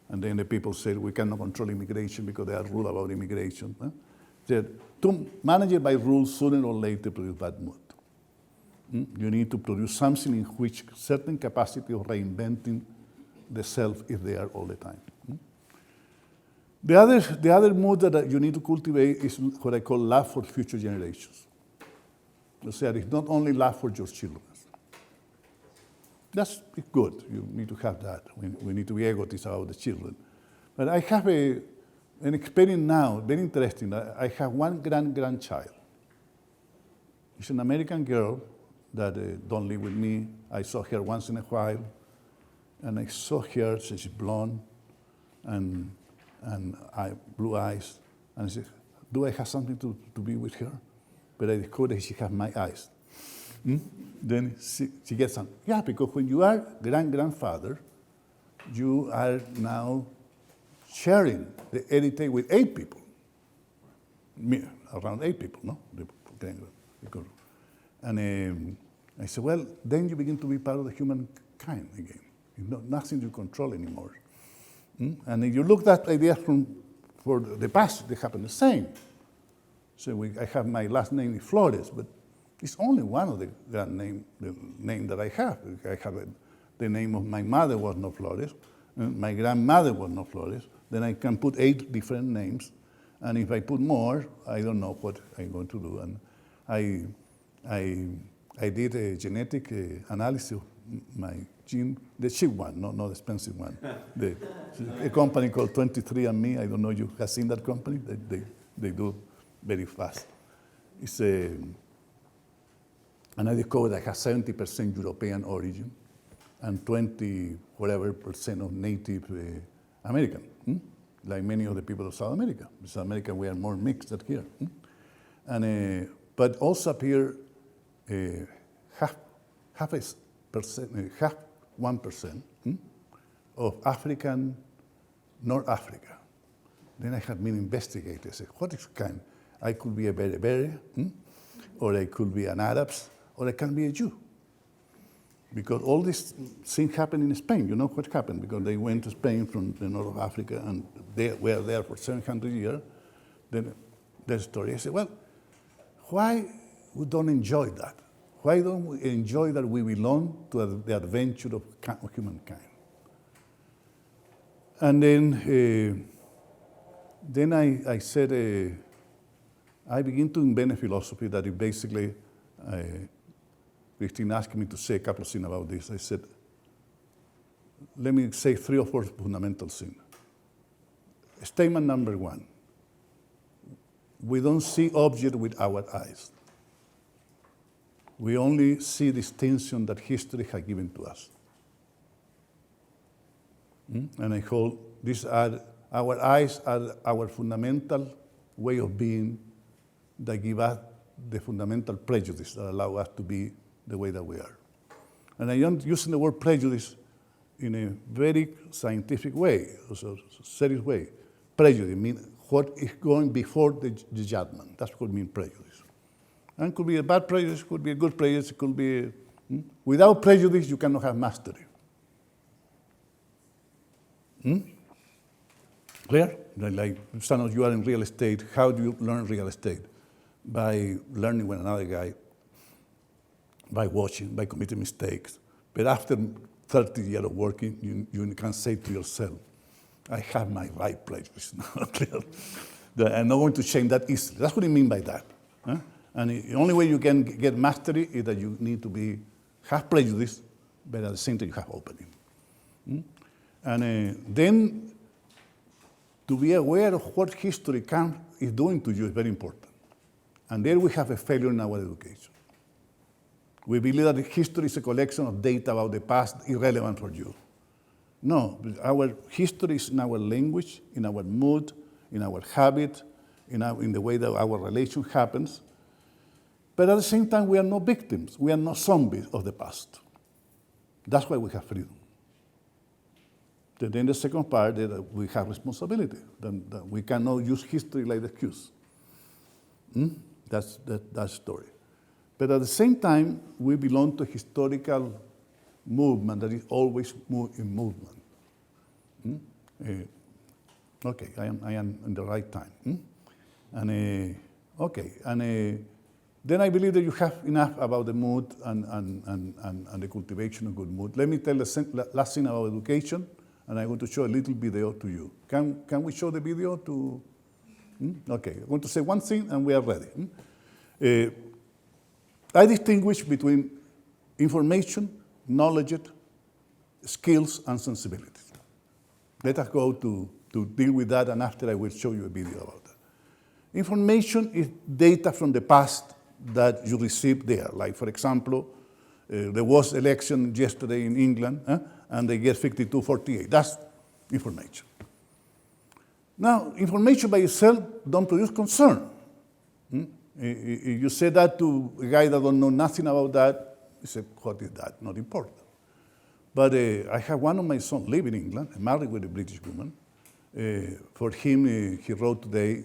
Speaker 1: And then the people say we cannot control immigration because there are rules about immigration. To manage it by rules, sooner or later produce bad mood. You need to produce something in which certain capacity of reinventing the self is there all the time. The other mood that you need to cultivate is what I call love for future generations. So it's not only love for your children. That's good. You need to have that. We need to be egotists about the children. But I have an experience now, very interesting. I have one grandchild. She's an American girl that don't live with me. I saw her once in a while. And I saw her, she's blonde and blue eyes. And I said, do I have something to be with her? But I discovered she has my eyes. Then she gets on. Yeah, because when you are grandfather, you are now sharing the heritage with 8 people. Around 8 people, no? And I said, well, then you begin to be part of the humankind again. Nothing you control anymore. And if you look at ideas for the past, they happen the same. So I have my last name is Flores, but it's only one of the name that I have. The name of my mother was not Flores, and my grandmother was not Flores. Then I can put 8 different names, and if I put more, I don't know what I'm going to do. And I did a genetic analysis of my gene, the cheap one, not the expensive one. A company called 23andMe. I don't know if you have seen that company. They do very fast. And I discovered I have 70% European origin and 20% of Native American, like many of the people of South America. In South America, we are more mixed than here. But also up here, half 1% of African, North Africa. Then I have been investigating. I said, what is kind? I could be a Berbere, or I could be an Arab, or I can be a Jew. Because all these things happen in Spain. You know what happened? Because they went to Spain from the north of Africa, and they were there for 700 years. Then the story, I said, well, why we don't enjoy that? Why don't we enjoy that we belong to the adventure of humankind? And then I said, I begin to invent a philosophy that is basically, Christine asked me to say a couple of things about this. I said, let me say 3 or 4 fundamental things. Statement number 1, we don't see objects with our eyes. We only see distinction that history has given to us. And I hold our eyes are our fundamental way of being that give us the fundamental prejudice that allow us to be the way that we are. And I am using the word prejudice in a very scientific way, also serious way. Prejudice means what is going before the judgment. That's what means prejudice. And it could be a bad prejudice, it could be a good prejudice, it could be without prejudice, you cannot have mastery. Clear? Like some of you are in real estate, how do you learn real estate? By learning with another guy, by watching, by committing mistakes. But after 30 years of working, you can say to yourself, I have my right prejudice. I'm not going to change that easily. That's what I mean by that. And the only way you can get mastery is that you need to have prejudice, but at the same time you have opening. And then to be aware of what history is doing to you is very important. And there we have a failure in our education. We believe that history is a collection of data about the past irrelevant for you. No, our history is in our language, in our mood, in our habit, in the way that our relation happens. But at the same time, we are not victims. We are not zombies of the past. That's why we have freedom. Then the second part is that we have responsibility. That we cannot use history like the excuse. That's the story. But at the same time, we belong to a historical movement that is always in movement. Okay, I am in the right time. And then I believe that you have enough about the mood and the cultivation of good mood. Let me tell the last thing about education, and I'm going to show a little video to you. Can we show the video to? Okay, I'm going to say one thing, and we are ready. I distinguish between information, knowledge, skills, and sensibilities. Let us go to deal with that, and after I will show you a video about that. Information is data from the past that you received there. Like, for example, there was election yesterday in England, and they get 52-48. That's information. Now, information by itself don't produce concern. If you say that to a guy that don't know nothing about that, he say, what is that? Not important. But I have one of my sons live in England, married with a British woman. For him, he wrote today,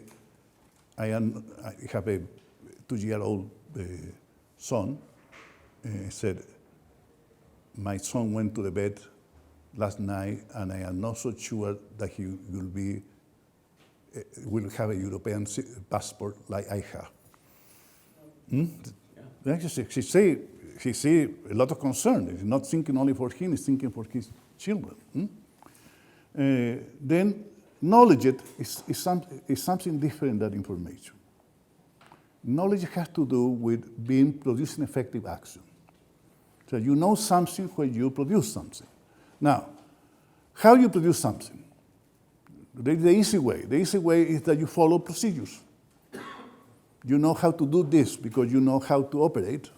Speaker 1: I have a 2-year-old son. He said, my son went to the bed last night, and I am not so sure that he will have a European passport like I have. Yeah. He see a lot of concern. He's not thinking only for him, he's thinking for his children. Then knowledge is something different than information. Knowledge has to do with producing effective action. So you know something when you produce something. Now, how you produce something? The easy way. The easy way is that you follow procedures. You know how to do this because you know how to operate.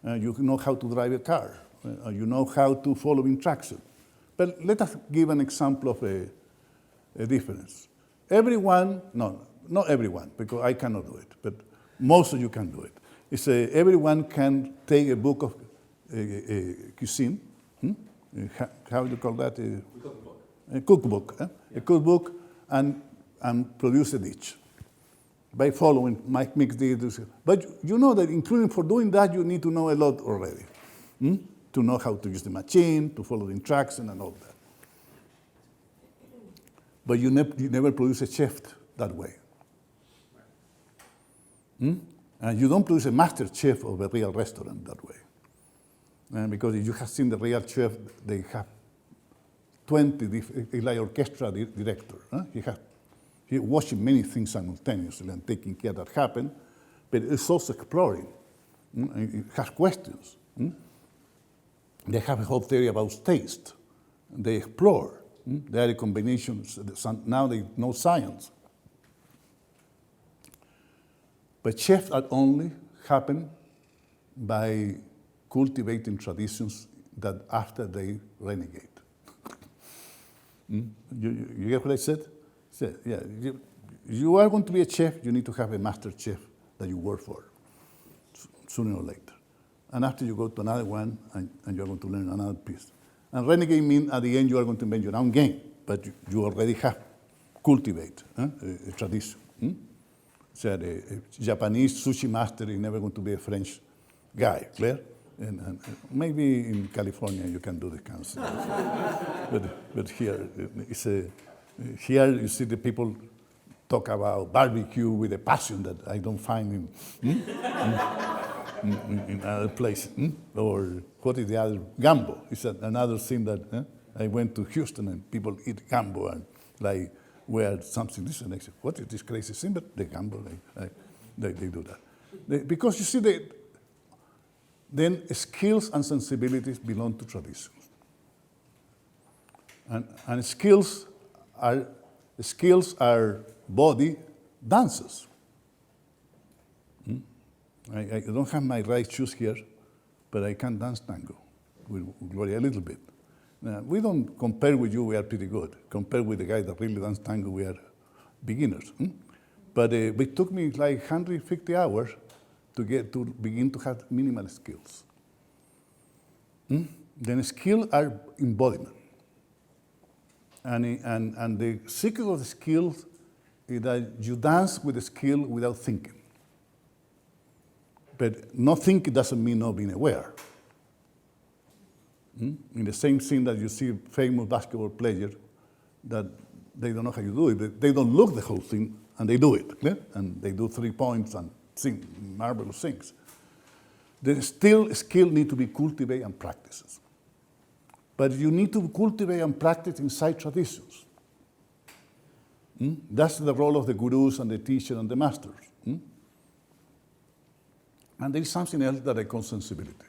Speaker 1: You know how to drive a car. You know how to follow instructions. But let us give an example of a difference. Everyone, no, not everyone, because I cannot do it, but most of you can do it. It's everyone can take a book of cuisine. How do you call that? A cookbook. A cookbook and produce a dish by following mix this. But you know that including for doing that, you need to know a lot already. To know how to use the machine, to follow the instructions and all that. But you never produce a chef that way. And you don't produce a master chef of a real restaurant that way. Because if you have seen the real chef, they have 20, like orchestra director. He watching many things simultaneously and taking care that happen, but it's also exploring. It has questions. They have a whole theory about taste. They explore. There are combinations. Now they know science. But chefs are only happen by cultivating traditions that after they renegade. You get what I said? Yeah, you are going to be a chef, you need to have a master chef that you work for, sooner or later. And after you go to another one, and you're going to learn another piece. And renegade means at the end you are going to make your own game, but you already have cultivate a tradition. So the Japanese sushi master is never going to be a French guy, clear? And maybe in California you can do the kind of stuff. But here, here you see the people talk about barbecue with a passion that I don't find in other places. Or what is the other? Gumbo. It's another thing that I went to Houston and people eat gumbo and where something this and they say, what is this crazy thing? But the gumbo, they do that. Because you see, then skills and sensibilities belong to traditions. And skills are body dances. I don't have my right shoes here, but I can dance tango with Gloria a little bit. Now, we don't compare with you, we are pretty good. Compared with the guys that really dance tango, we are beginners. But it took me like 150 hours to begin to have minimal skills. Then skills are embodiment. And the secret of the skills is that you dance with the skill without thinking. But not thinking doesn't mean not being aware. In the same thing that you see famous basketball players that they don't know how you do it. They don't look the whole thing, and they do it. Yeah? And they do 3 points and sing marvelous things. The skill need to be cultivated and practiced. But you need to cultivate and practice inside traditions. That's the role of the gurus and the teachers and the masters. And there is something else that I call sensibility.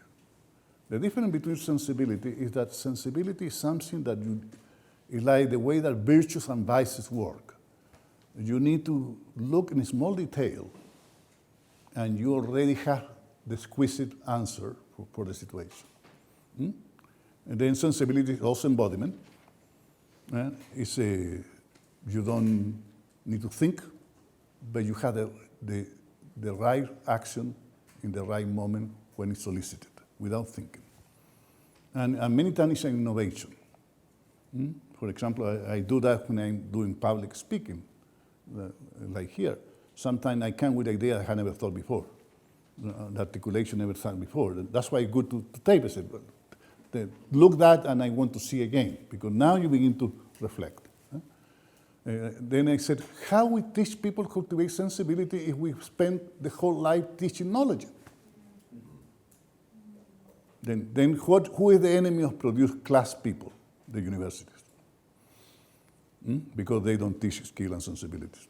Speaker 1: The difference between sensibility is that sensibility is something that is like the way that virtues and vices work. You need to look in small detail, and you already have the exquisite answer for the situation. And then sensibility is also embodiment. You don't need to think, but you have the right action in the right moment when it's solicited, without thinking. And many times it's an innovation. For example, I do that when I'm doing public speaking, like here. Sometimes I come with ideas I had never thought before, the articulation never thought before. That's why it's good to tape it. Look that, and I want to see again, because now you begin to reflect. Then I said, how we teach people cultivate sensibility if we spend the whole life teaching knowledge? Then who is the enemy of produced class people? The universities. Because they don't teach skill and sensibilities.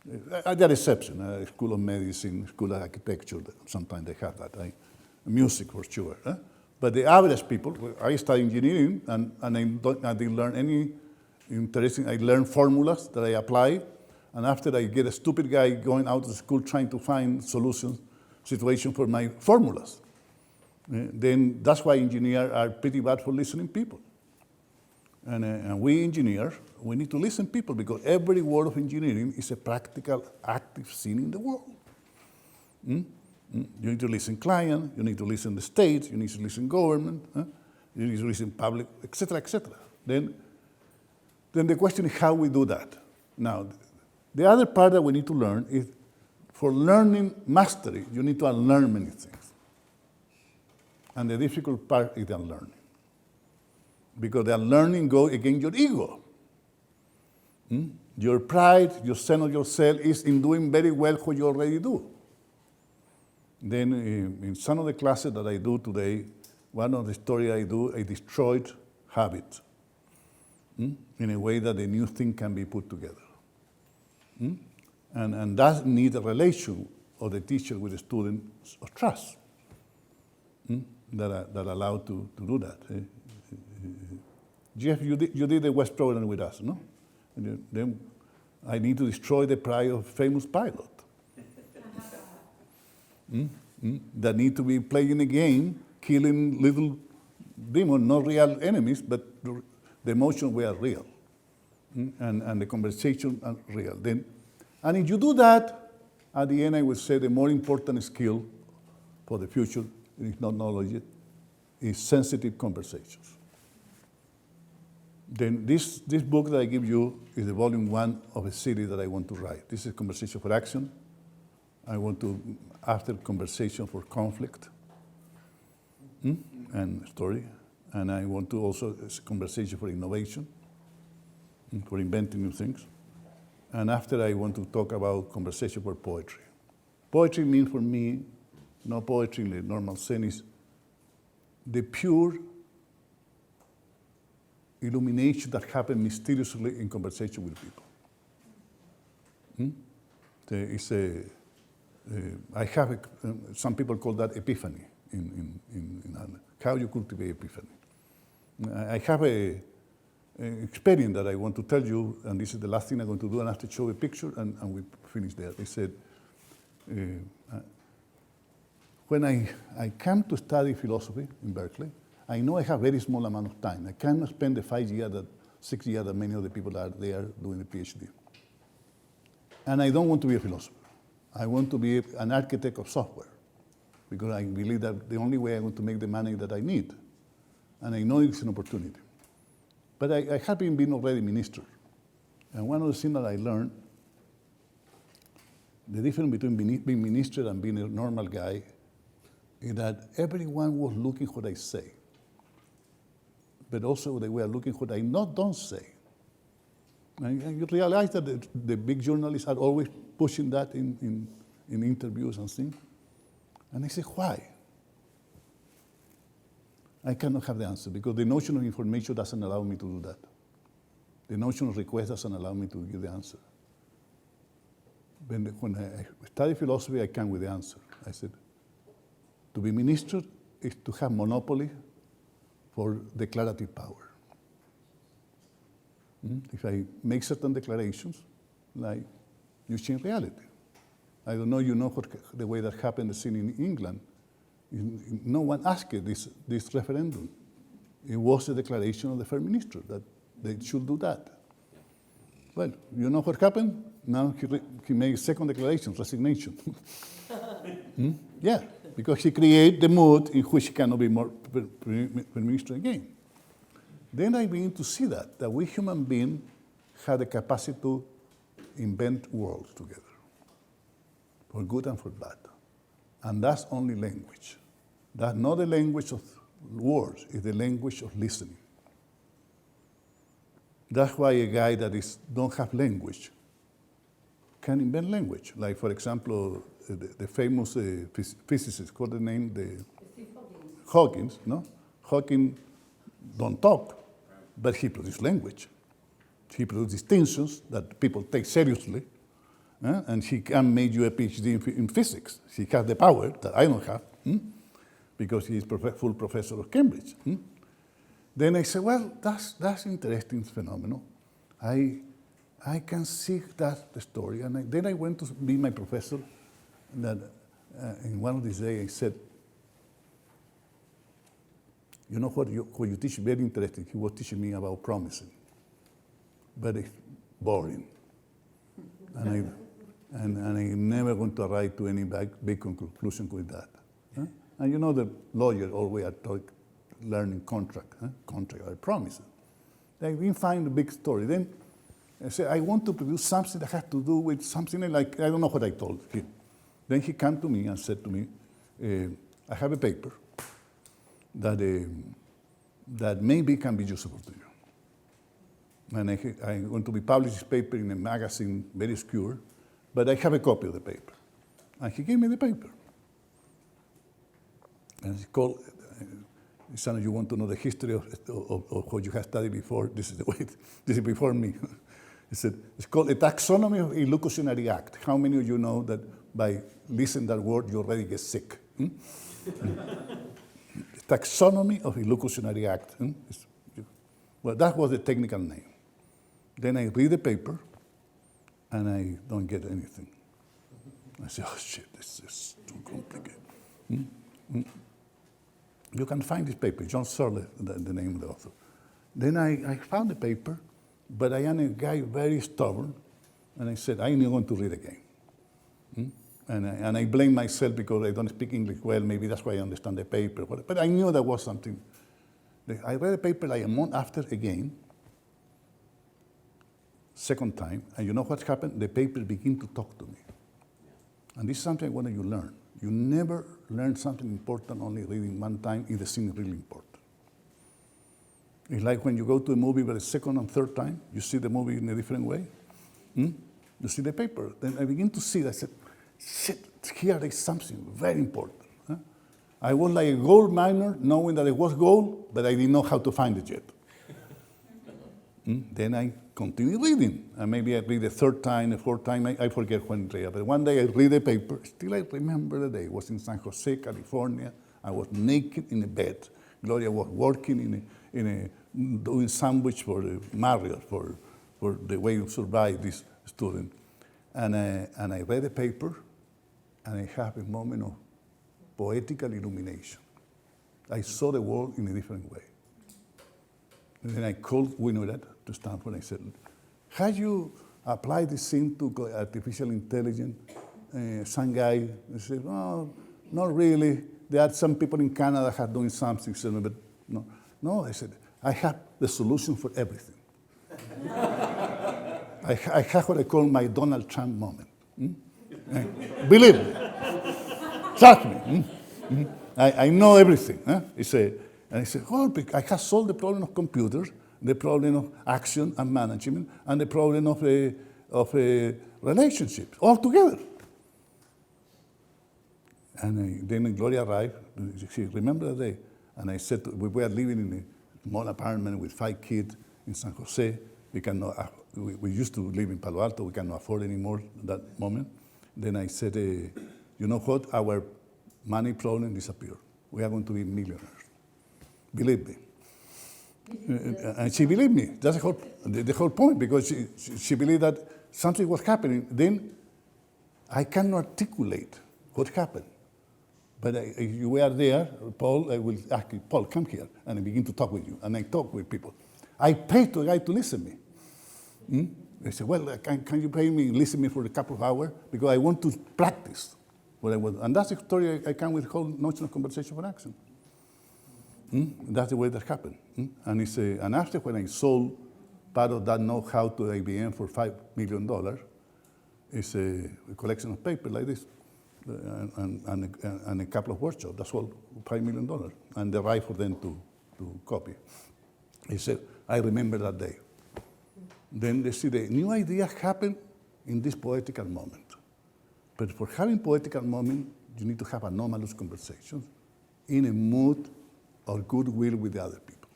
Speaker 1: There are exceptions. School of Medicine, School of Architecture, sometimes they have that. Music for sure. But the average people, I study engineering, and I didn't learn any interesting. I learned formulas that I apply, and after I get a stupid guy going out of school trying to find situation for my formulas. Then that's why engineers are pretty bad for listening people. And we engineers, we need to listen people, because every word of engineering is a practical, active scene in the world. You need to listen client, you need to listen the state, you need to listen government, you need to listen public, etc., etc. Then the question is how we do that. Now, the other part that we need to learn is, for learning mastery, you need to unlearn many things. And the difficult part is the unlearning. Because the unlearning goes against your ego. Your pride, your sense of yourself is in doing very well what you already do. Then in some of the classes that I do today, one of the stories I do, I destroyed habits in a way that the new thing can be put together. And that needs a relation of the teacher with the student of trust that allow to do that. Jeff, you did the West program with us, no? And then I need to destroy the pride of famous pilot. That need to be playing a game, killing little demons, not real enemies, but the emotions were real. And the conversation are real. And if you do that, at the end I would say the more important skill for the future, if not knowledge, is sensitive conversations. Then this book that I give you is the volume 1 of a series that I want to write. This is Conversation for Action. I want to, after Conversation for Conflict and Story. And I want to also, Conversation for Innovation, for inventing new things. And after, I want to talk about Conversation for Poetry. Poetry means for me, no poetry in the normal sense, is the pure illumination that happens mysteriously in conversation with people. I have, some people call that epiphany in how you cultivate epiphany. I have an experience that I want to tell you, and this is the last thing I'm going to do, and I have to show a picture, and we finish there. They said, when I came to study philosophy in Berkeley, I know I have a very small amount of time. I cannot spend the 5 years, 6 years that many of the people are there doing the PhD. And I don't want to be a philosopher. I want to be an architect of software, because I believe that the only way I'm going to make the money that I need. And I know it's an opportunity. But I have been already minister. And one of the things that I learned, the difference between being minister and being a normal guy, is that everyone was looking what I say. But also they were looking what I don't say. And you realize that the big journalists are always pushing that in interviews and things. And I say, why? I cannot have the answer, because the notion of information doesn't allow me to do that. The notion of request doesn't allow me to give the answer. When I study philosophy, I came with the answer. I said, to be minister is to have monopoly for declarative power. If I make certain declarations, like you change reality. I don't know, you know what, the way that happened the scene in England. No one asked this referendum. It was a declaration of the First Minister that they should do that. Well, you know what happened? Now he made a second declaration, resignation. Yeah, because he created the mood in which he cannot be more Prime Minister again. Then I begin to see that we human beings have the capacity to invent worlds together, for good and for bad. And that's only language. That's not the language of words, it's the language of listening. That's why a guy that don't have language can invent language. Like, for example, the famous physicist, what's the name? Hawkins, no? Hawkins don't talk, but he produced language. He produced distinctions that people take seriously, and he can make you a PhD in physics. He has the power that I don't have, because he is full professor of Cambridge. Then I said, well, that's interesting phenomenon. I can see that the story. And then I went to be my professor, that in one of these days I said, you know what you teach very interesting. He was teaching me about promising, but it's boring. And I'm never going to arrive to any big conclusion with that. And you know the lawyers always are learning contract or promises. They didn't find the big story. Then I said, I want to produce something that has to do with something like, I don't know what I told him. Then he came to me and said to me, I have a paper that maybe can be useful to you. And I'm going to be published this paper in a magazine, very obscure, but I have a copy of the paper. And he gave me the paper. And it's called, some of you want to know the history of what you have studied before. This is the way, this is before me. It's called a taxonomy of illocutionary act. How many of you know that by listening that word, you already get sick? Taxonomy of illocutionary act. Well, that was the technical name. Then I read the paper, and I don't get anything. I say, oh shit, this is too complicated. You can find this paper, John Searle, the name of the author. Then I found the paper, but I am a guy very stubborn, and I said, I'm not going to read again. And I blame myself because I don't speak English well, maybe that's why I understand the paper. But I knew there was something. I read the paper like a month after again, second time, and you know what happened? The paper began to talk to me. And this is something I wanted you to learn. You never learn something important only reading one time if the thing is really important. It's like when you go to a movie for the second and third time, you see the movie in a different way. You see the paper. Then I begin to see, I said, shit, here is something very important. I was like a gold miner, knowing that it was gold, but I didn't know how to find it yet. Then I continue reading. And maybe I read the third time, the fourth time, I forget when it is. But one day I read the paper, still I remember the day. It was in San Jose, California. I was naked in a bed. Gloria was working doing sandwich for the Marriott, for the way to survive this student. And I read the paper, and I have a moment of poetical illumination. I saw the world in a different way. And then I called Winograd to Stanford and I said, have you applied this thing to artificial intelligence? Some guy said, no, not really. There are some people in Canada have doing something, but no. No, I said, I have the solution for everything. I have what I call my Donald Trump moment. Believe me. Trust me. I know everything. And I said, oh, I have solved the problem of computers, the problem of action and management, and the problem of relationships, all together. And then Gloria arrived. She remember the day. And I said, we were living in a small apartment with 5 kids in San Jose. We used to live in Palo Alto. We cannot afford anymore at that moment. Then I said, you know what? Our money problem disappeared. We are going to be millionaires. Believe me. And she believed me. That's the whole point, because she believed that something was happening. Then I cannot articulate what happened. But if you were there, Paul, I will ask you, Paul, come here, and I begin to talk with you. And I talk with people. I paid to a guy to listen to me. They said, well, can you pay me, listen to me for a couple of hours? Because I want to practice what I was. And that's the story I come with the whole notion of conversation for action. That's the way that happened. And after when I sold part of that know-how to IBM for $5 million, it's a collection of paper like this, and a couple of workshops. That's all, $5 million, and the right for them to copy. He said, I remember that day. Then they see the new idea happen in this poetical moment. But for having poetical moment, you need to have anomalous conversations in a mood of goodwill with the other people.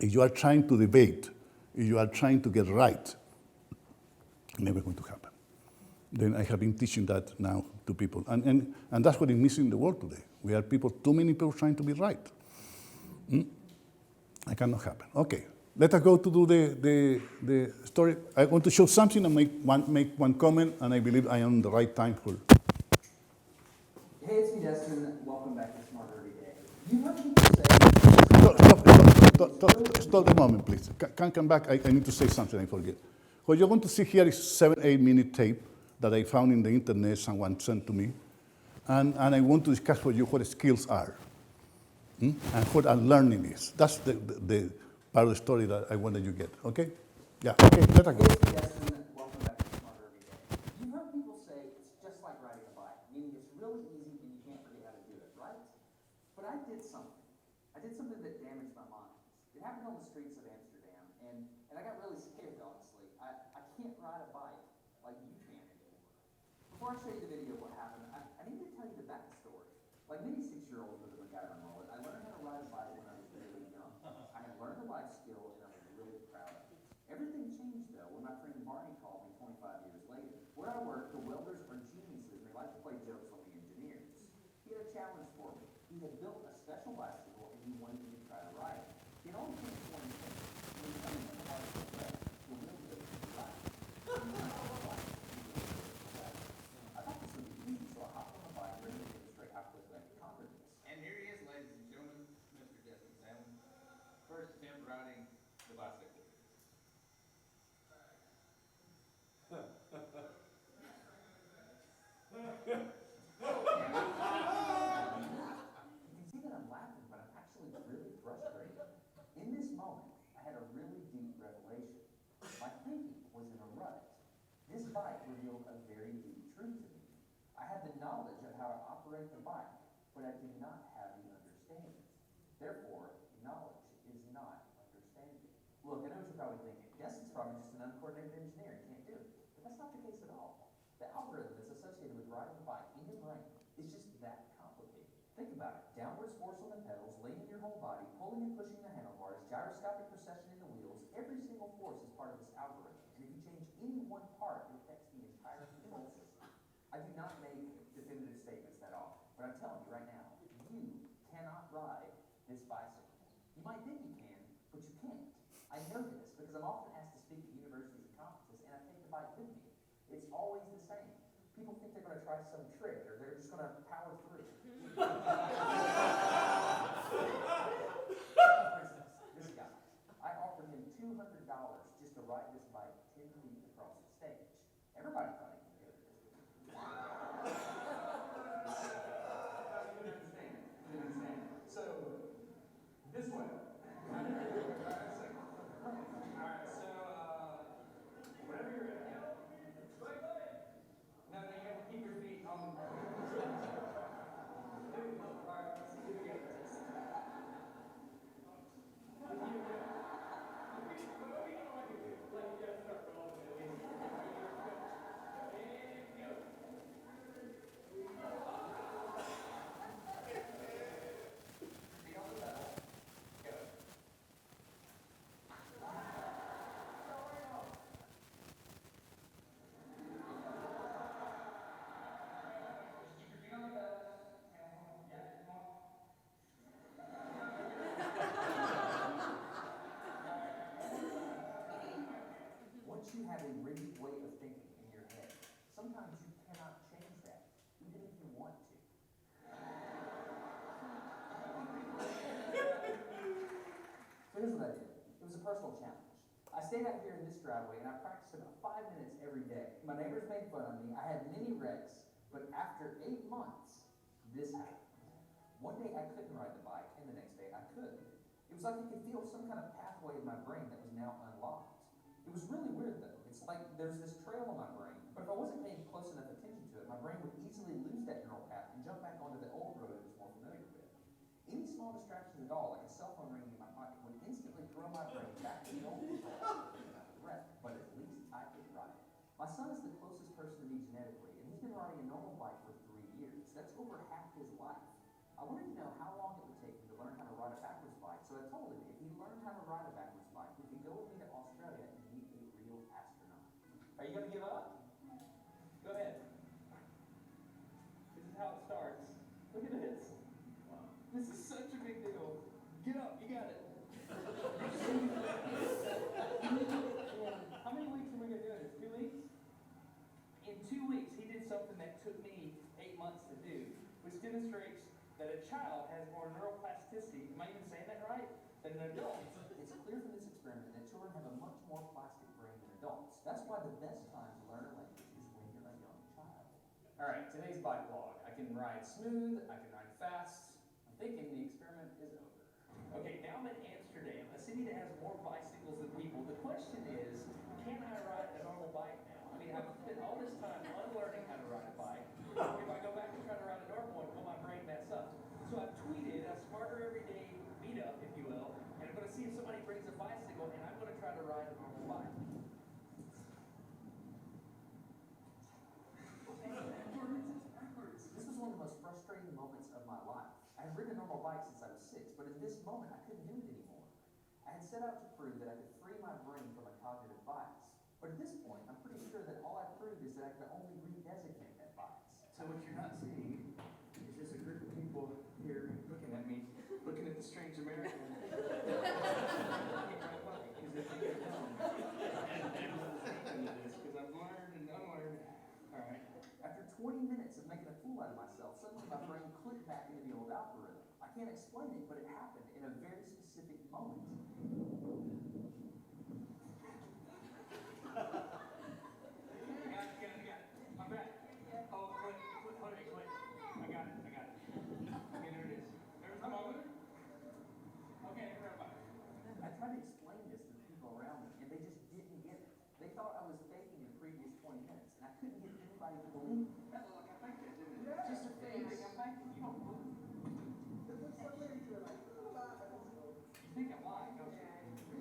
Speaker 1: If you are trying to debate, if you are trying to get right, never going to happen. Then I have been teaching that now to people. And that's what is missing in the world today. We have too many people trying to be right. It cannot happen. Okay, let us go to do the story. I want to show something and make one comment, and I believe I am on the right time for.
Speaker 3: Hey, it's me, Destin. Welcome back to Smarter Every Day. You heard people say...
Speaker 1: Stop a moment, please. Can come back. I need to say something I forget. What you're going to see here is 7-8 minute tape that I found in the internet, someone sent to me. And I want to discuss with you what skills are and what unlearning is. That's the part of the story that I wanted you to get, okay? Yeah, okay, let us go.
Speaker 3: Hey, it's me, Destin. Welcome back to Smarter Every Day. You heard people say it's just like riding a bike, meaning it's really easy and you can't forget how to do it, right? But I did something. I did something that damaged my mind. It happened on the streets of Amsterdam, and I got really scared, honestly. I can't ride a bike like you can anymore. Before I show you the video of what happened, I need to tell you the backstory. Like many 6-year-olds with a MacGyver mullet, I learned how to ride a bike when I was really young. I had learned a life skill, and I was really proud of it. Everything changed, though, when my friend Barney called me 25 years later. Where I work, the welders are geniuses, and they like to play jokes on the engineers. He had a challenge for me. He had built a special bicycle, and he wanted me to try to ride it. It only took 20 minutes. When you come in the hard to ride, the wheel goes to ride. I thought this would be easy, so I hopped on the bike, ready to demonstrate how quickly I could conquer this.
Speaker 4: And here he is, ladies and gentlemen, Mr. Destin Salmon. First attempt riding the bicycle.
Speaker 3: You can see that I'm laughing, but I'm actually really frustrated. In this moment, I had a really deep revelation. My thinking was in a rut. This bike revealed a very deep truth to me. I had the knowledge of how to operate the bike, but I did not have the understanding. Therefore, knowledge is not understanding. Look, I know what you're probably thinking. Destin's probably just an uncoordinated engineer and can't do it. But that's not the case at all. The algorithm that's associated with riding a bike in your brain is just that complicated. Think about it. Downward force on the pedals, leaning your whole body, pulling and pushing the handlebars, gyroscopic precession in the wheels, might think you can, but you can't. I know this because I'm often asked to speak at universities and conferences, and I take the bike with me. It's always the same. People think they're going to try some trick, or they're just going to power through. For instance, this guy. I offered him $200 just to ride this bike 10 feet across the stage. Everybody thought he could do it. You didn't understand. You didn't understand. So, this way. Alright, so, whenever you're ready. No, you have to keep your feet on. Alright, let's see if we get this. Once you have a rigid way of thinking in your head, sometimes you cannot change that, even if you want to. So here's what I did. It was a personal challenge. I stayed out here in this driveway and I practiced about 5 minutes every day. My neighbors made fun of me. I had many wrecks, but after 8 months, this happened. One day I couldn't ride the bike, and the next day I could. It was like you could feel some kind of pathway in my brain that was now unlocked. It was really weird though. It's like there's this trail in my brain, but if I wasn't paying close enough attention to it, my brain would easily lose that neural path and jump back onto the old road it was more familiar with. Any small distractions at all, like a cell phone ringing in my pocket, would instantly throw my brain back to the old wreck, but at least I could ride. My son is the closest person to me genetically, and he's been riding a normal bike for 3 years. That's over half his life. I wanted to know how long it would take him to learn how to ride a backwards bike, so I told him if he learned how to ride a backwards bike, he could go with me to Australia and meet a real astronaut. Are you going to give up? Go ahead. This is how it starts. Look at this. This is such a big deal. Get up, you got it. How many weeks are we going to do this? 2 weeks? In 2 weeks, he did something that took me 8 months to do, which demonstrates that a child has more neuroplasticity, am I even saying that right, than an adult. It's clear from this experiment that children have a much more plastic brain than adults. That's why the best time to learn a language is when you're a young child. All right, today's bike vlog. I can ride smooth, I can ride fast. I'm thinking the experiment is over. Okay, now I'm in Amsterdam, a city that has more bicycles than people. The question is, can I ride a normal bike now? I mean, I've spent all this time unlearning how to ride a bike. If I go back and try to ride a normal one, will my brain mess up? So I've tweeted a Smarter Everyday meetup, if you will, and I'm going to see if somebody brings a bicycle, and I'm going to try to ride a normal bike. This was one of the most frustrating moments of my life. I had ridden a normal bike since I was 6, but in this moment, I couldn't do it anymore. I had set out to prove that I could free my brain from a cognitive bias. But at this point, I'm pretty sure that all I proved is that I can only redesignate that bias. So what you're not seeing is just a group of people here looking at me, looking at the strange American. Because they think I'm dumb. Because I've learned and unlearned. All right. After 20 minutes of making a fool out of myself, suddenly my brain clicked back into the old algorithm. I can't explain it, but it happened in a very specific moment. I got it. I'm back. Oh, hold it. I got it. Okay, there it is. There's the moment. Okay, everybody. I tried to explain this to the people around me, and they just didn't get it. They thought I was faking the previous 20 minutes, and I couldn't get anybody to believe me. That looked like I faked it, didn't it? Yeah. Just a face. You think I'm faking? You don't believe me. You think I'm lying, don't you?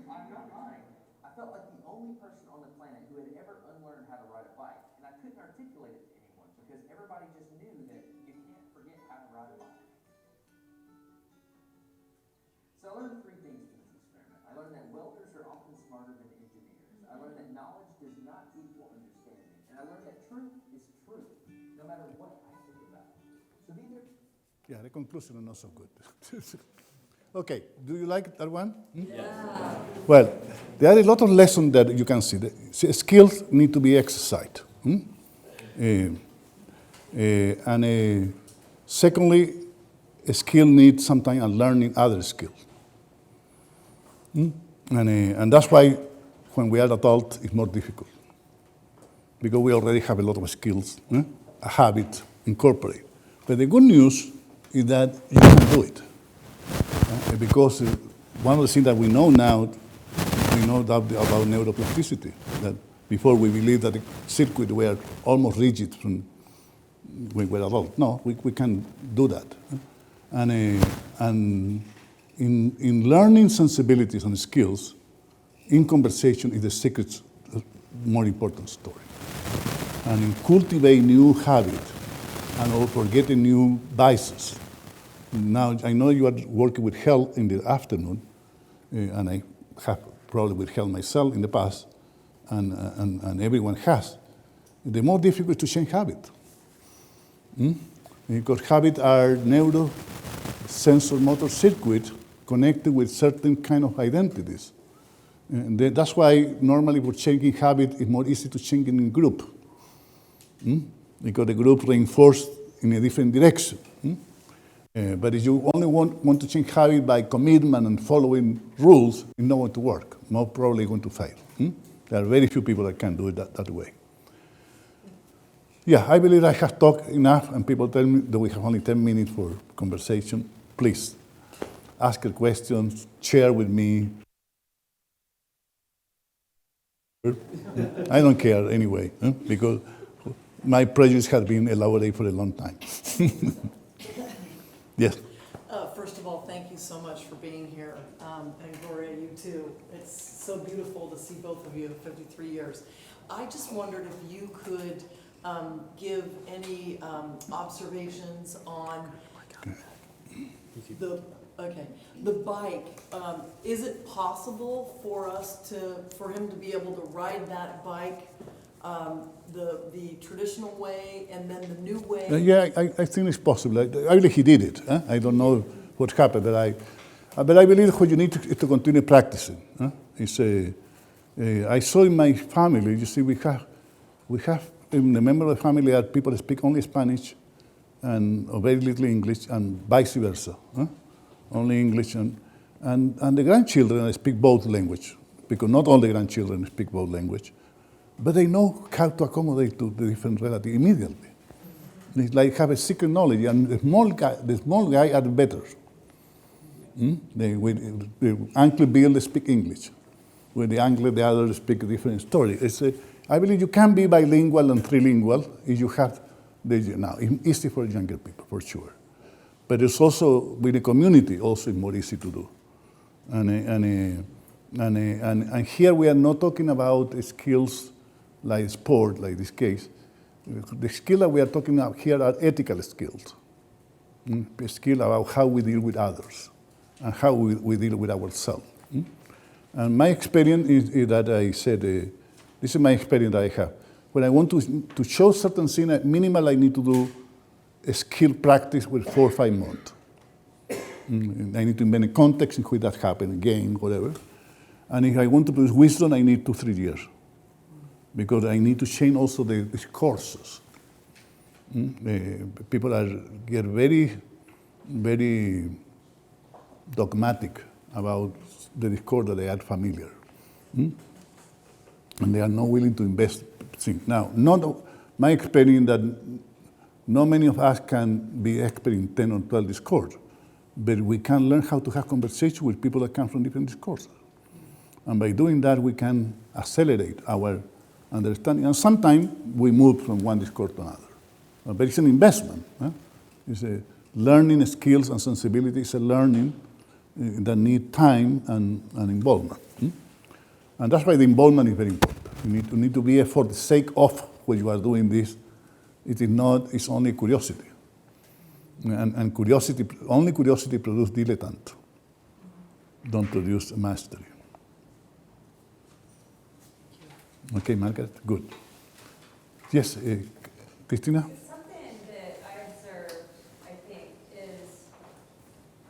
Speaker 3: I'm not lying. I felt like the only person on the planet who had ever unlearned how to ride a bike, and I couldn't articulate it to anyone because everybody just knew that you can't forget how to ride a bike. So I learned 3 things from this experiment. I learned that welders are often smarter than engineers. I learned that knowledge does not equal understanding. And I learned that truth is truth, no matter what I think about it. So these are...
Speaker 1: Yeah, the conclusion is not so good. Okay, do you like that one? Yes. Well, there are a lot of lessons that you can see. Skills need to be exercised. Secondly, a skill needs sometimes a learning other skills. And that's why when we are adult, it's more difficult. Because we already have a lot of skills, a habit incorporated. But the good news is that you can do it. Because one of the things that we know now, we know that about neuroplasticity, that before we believed that the circuits were almost rigid when we were adults. No, we can do that. And in learning sensibilities and skills, in conversation is the secret, more important story. And in cultivating new habits and also getting new vices. Now, I know you are working with health in the afternoon, and I have probably with health myself in the past, and everyone has. The more difficult to change habit. Because habits are neurosensor motor circuits connected with certain kind of identities. And that's why normally for changing habit, it's more easy to change in group. Because the group reinforced in a different direction. But if you only want to change habit by commitment and following rules, it's not going to work. Most probably going to fail. There are very few people that can do it that way. Yeah, I believe I have talked enough, and people tell me that we have only 10 minutes for conversation. Please, ask your questions, share with me. I don't care anyway, because my prejudice has been elaborated for a long time. Yes.
Speaker 5: First of all, thank you so much for being here. And Gloria, you too. It's so beautiful to see both of you in 53 years. I just wondered if you could give any observations on the bike. Is it possible for him to be able to ride that bike the traditional way and then the new way?
Speaker 1: Yeah, I think it's possible. I believe he did it. I don't know what happened, but I believe what you need is to continue practicing. I saw in my family, you see, we have in the member of the family are people who speak only Spanish and or very little English, and vice versa. Only English, and the grandchildren speak both language, because not all the grandchildren speak both language. But they know how to accommodate to the different relatives immediately. It's like have a secret knowledge, and the small guy are better. The Uncle Bill, they speak English. With the uncle, the others speak a different story. I believe you can be bilingual and trilingual if you have now. It's easy for younger people, for sure. But it's also, with the community, also more easy to do. And here we are not talking about skills like sport, like this case. The skills that we are talking about here are ethical skills. A skill about how we deal with others and how we deal with ourselves. And my experience is that I said, this is my experience that I have. When I want to show certain things, at minimal I need to do a skill practice with 4 or 5 months. I need to invent a context in which that happened, a game, whatever. And if I want to produce wisdom, I need 2 or 3 years. Because I need to change also these courses. People get very, very dogmatic about the discourse that they are familiar. And they are not willing to invest things. Now, my experience that not many of us can be expert in 10 or 12 discourses, but we can learn how to have conversation with people that come from different discourses. And by doing that, we can accelerate our understanding. And sometimes we move from one discourse to another. But it's an investment. It's a learning skills and sensibility. It's a learning that need time and involvement. And that's why the involvement is very important. You need to be for the sake of what you are doing this. It is not, it's only curiosity. And curiosity, only curiosity produces dilettante. Don't produce mastery. Okay, Margaret, good. Yes, Christina?
Speaker 2: Something that I observed, I think, is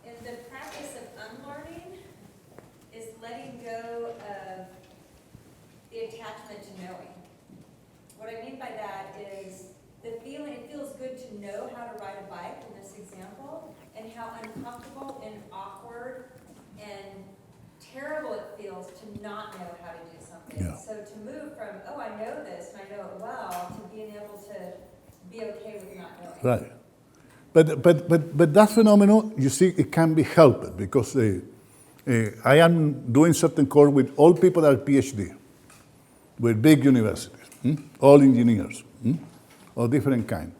Speaker 2: in the practice of by that is the feeling, it feels good to know how to ride a bike in this example, and how uncomfortable and awkward and terrible it feels to not know how to do something.
Speaker 1: Yeah.
Speaker 2: So to move from, oh, I know this and I know it well, to being able to be okay with not knowing.
Speaker 1: Right. But that phenomenon, you see, it can be helped because I am doing certain course with all people that are PhD, with big universities, all engineers, of different kind.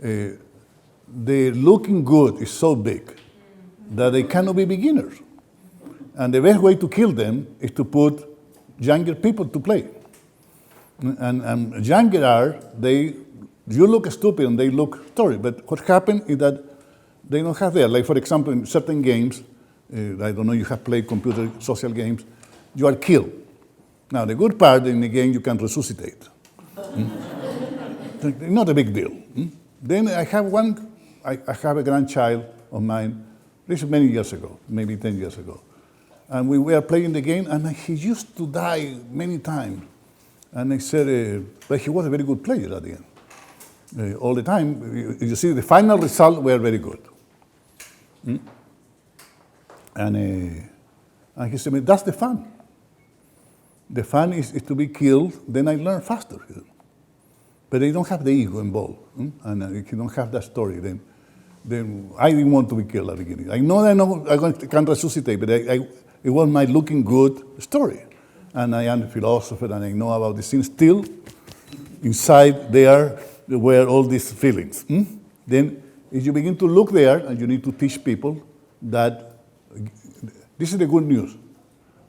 Speaker 1: The looking good is so big that they cannot be beginners. And the best way to kill them is to put younger people to play. And younger are, you look stupid and they look story. But what happens is that they don't have there. Like, for example, in certain games, I don't know, you have played computer social games, you are killed. Now, the good part in the game, you can resuscitate. Not a big deal. Then I have a grandchild of mine, this is many years ago, maybe 10 years ago. And we were playing the game, and he used to die many times. And I said, but he was a very good player at the end. All the time, you see, the final result were very good. And he said, that's the fun. The fun is to be killed, then I learn faster. But they don't have the ego involved. And if you don't have that story, then I didn't want to be killed at the beginning. I know I can resuscitate, but it was my looking good story. And I am a philosopher, and I know about these things. Still, inside there were all these feelings. Then, if you begin to look there, and you need to teach people that this is the good news.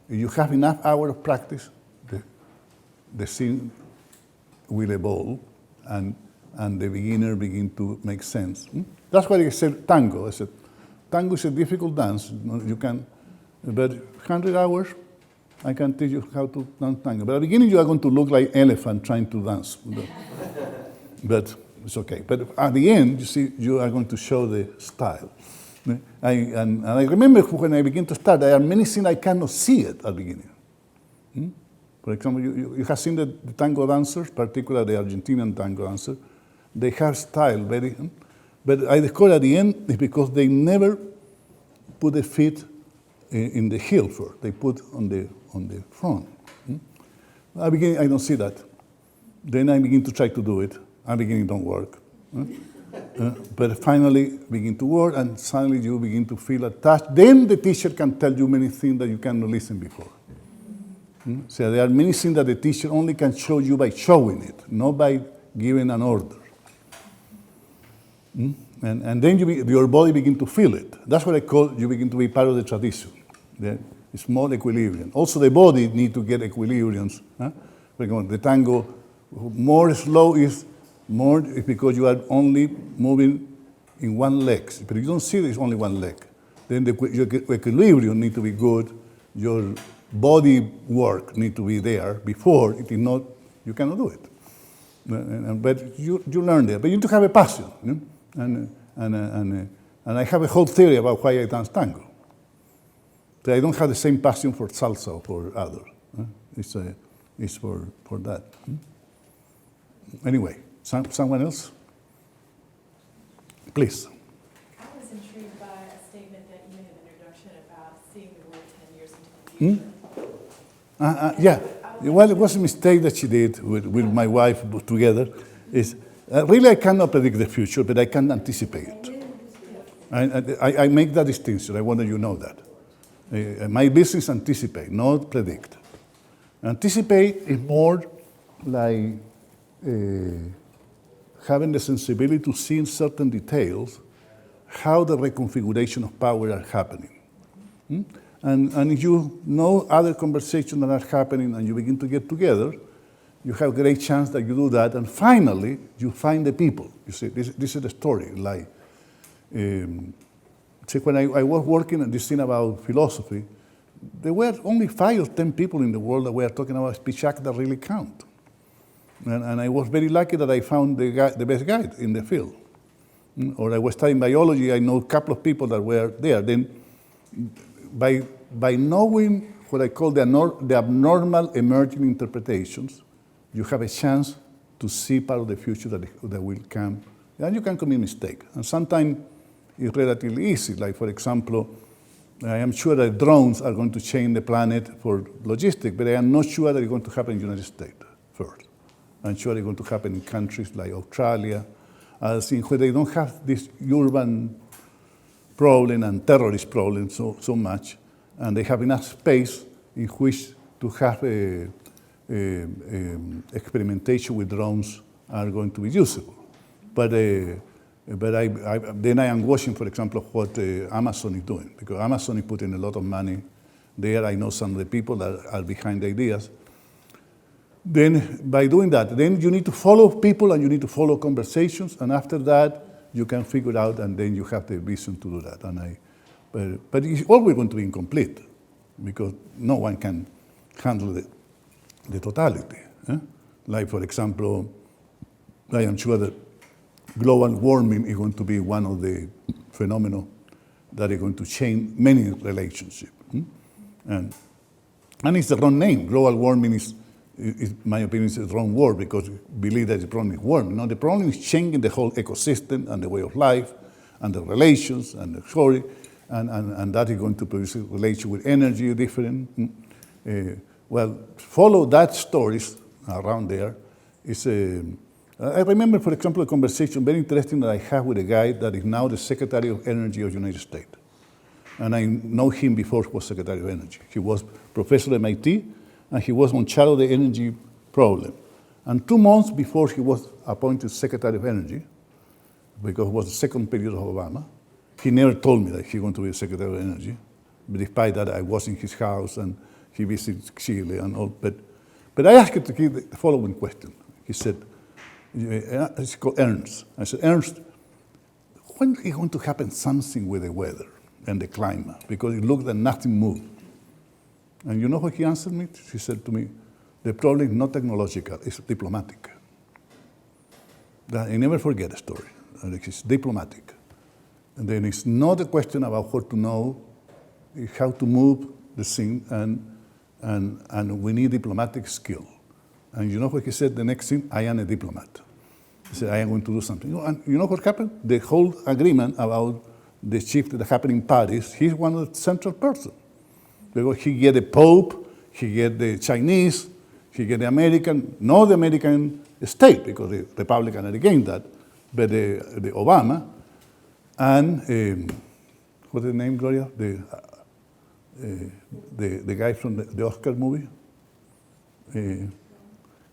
Speaker 1: If you have enough hours of practice, the scene will evolve, and the beginner begin to make sense. That's why I said tango. I said, tango is a difficult dance. You can, but 100 hours, I can teach you how to dance tango. But at the beginning, you are going to look like elephant trying to dance. But it's okay. But at the end, you see, you are going to show the style. And I remember when I began to start, there are many things I cannot see it at the beginning. For example, you have seen the tango dancers, particularly the Argentinian tango dancers. They have style very, but I discovered at the end it's because they never put the feet in the heel first. They put on the front. At the beginning, I don't see that. Then I begin to try to do it. At the beginning, it don't work. But finally, begin to work, and suddenly you begin to feel attached. Then the teacher can tell you many things that you cannot listen before. So there are many things that the teacher only can show you by showing it, not by giving an order. And then your body begin to feel it. That's what I call you begin to be part of the tradition. It's more equilibrium. Also, the body need to get equilibriums. For example, the tango, more slow is more because you are only moving in one leg. But you don't see there's only one leg. Then your equilibrium need to be good. Your body work need to be there. Before it is not, you cannot do it. But you learn that. But you need to have a passion. And I have a whole theory about why I dance tango. So I don't have the same passion for salsa or for others. It's for that. Anyway, someone else? Please.
Speaker 6: I was intrigued by a statement that you made in the introduction about seeing the world 10 years into the future.
Speaker 1: Yeah. Well, it was a mistake that she did with my wife together. Is really I cannot predict the future, but I can anticipate it. I make that distinction. I wanted you to know that. My business anticipate, not predict. Anticipate is more like having the sensibility to see in certain details how the reconfiguration of power are happening. And if you know other conversations that are happening and you begin to get together, you have a great chance that you do that. And finally, you find the people. You see, this is the story. Like, see, when I was working on this thing about philosophy, there were only 5 or 10 people in the world that were talking about speech act that really count. And I was very lucky that I found the best guide in the field. Or I was studying biology, I know a couple of people that were there. Then by knowing what I call the abnormal emerging interpretations, you have a chance to see part of the future that will come. And you can commit mistake. And sometimes it's relatively easy. Like, for example, I am sure that drones are going to change the planet for logistics, but I am not sure that it's going to happen in the United States first. I'm sure it's going to happen in countries like Australia, where they don't have this urban problem and terrorist problem so much, and they have enough space in which to have experimentation with drones are going to be usable. But then I am watching, for example, what Amazon is doing, because Amazon is putting a lot of money there. I know some of the people that are behind the ideas. Then by doing that, then you need to follow people and you need to follow conversations, and after that, you can figure out, and then you have the vision to do that. But it's always going to be incomplete, because no one can handle the totality. Like, for example, I am sure that global warming is going to be one of the phenomena that is going to change many relationships. And it's the wrong name. Global warming is, my opinion, is the wrong word, because we believe that the problem is warming. No, the problem is changing the whole ecosystem and the way of life and the relations and the story, and that is going to produce a relation with energy different. Well, follow that stories around there. I remember, for example, a conversation very interesting that I had with a guy that is now the Secretary of Energy of the United States. And I know him before he was Secretary of Energy. He was professor at MIT, and he was on charge of the energy problem. And 2 months before he was appointed Secretary of Energy, because it was the second period of Obama, he never told me that he was going to be Secretary of Energy. But despite that, I was in his house, and he visited Chile and all. But I asked him to give the following question. He said, it's called Ernst. I said, Ernst, when is going to happen something with the weather and the climate? Because it looked like nothing moved. And you know what he answered me? He said to me, the problem is not technological, it's diplomatic. I never forget the story. It's diplomatic. And then it's not a question about what to know, it's how to move the thing, and we need diplomatic skill. And you know what he said the next thing? I am a diplomat. He said, I am going to do something. And you know what happened? The whole agreement about the shift that happened in Paris, he's one of the central persons. Because he get the Pope, he get the Chinese, he get the American, not the American state, because the Republicans are against that, but the Obama, and what's the name, Gloria? The guy from the Oscar movie?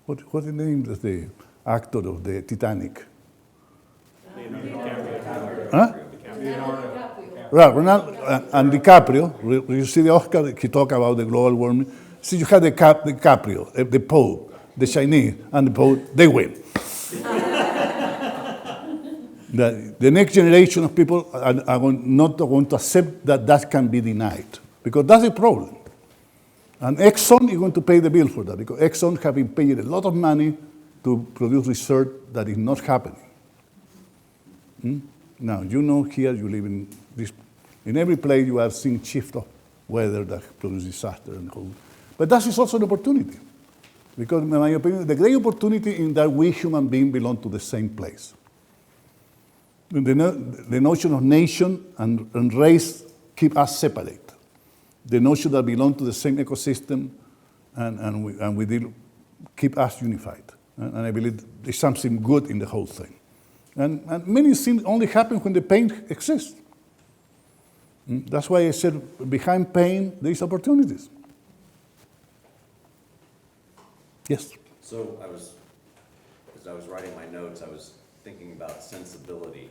Speaker 1: What's the name of the actor of the Titanic? Huh? Right, Ronaldo and DiCaprio. You see the Oscar, he talk about the global warming. See, you have the DiCaprio, the Pope, the Chinese, and the Pope, they win. The next generation of people are not going to accept that that can be denied, because that's the problem. And Exxon is going to pay the bill for that, because Exxon have been paying a lot of money to produce research that is not happening. Now, you know here, you live in every place you are seeing shift of weather that produces disaster and whole. But that is also an opportunity, because in my opinion, the great opportunity in that we human beings belong to the same place. The notion of nation and race keep us separate. The notion that belong to the same ecosystem and we keep us unified. And I believe there's something good in the whole thing. And many things only happen when the pain exists. That's why I said behind pain, there's opportunities. Yes?
Speaker 7: So as I was writing my notes, I was thinking about sensibility.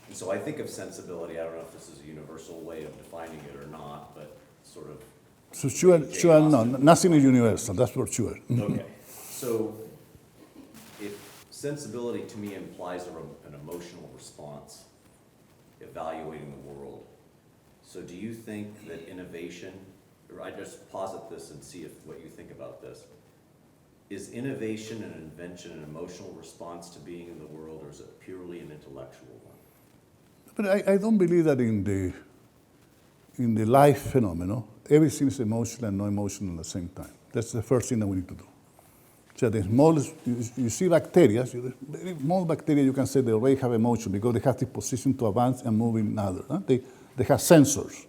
Speaker 7: And so I think of sensibility, I don't know if this is a universal way of defining it or not, but sort of.
Speaker 1: So sure, no, nothing is universal, that's for sure.
Speaker 7: Okay, so if sensibility to me implies an emotional response, evaluating the world. So do you think that innovation, or I just posit this and see what you think about this, is innovation and invention an emotional response to being in the world, or is it purely an intellectual one?
Speaker 1: But I don't believe that in the life phenomenon, everything is emotional and non emotional at the same time. That's the first thing that we need to do. So the smallest, you see bacteria, the very small bacteria, you can say they already have emotion because they have the position to advance and move in another. Huh? They have sensors.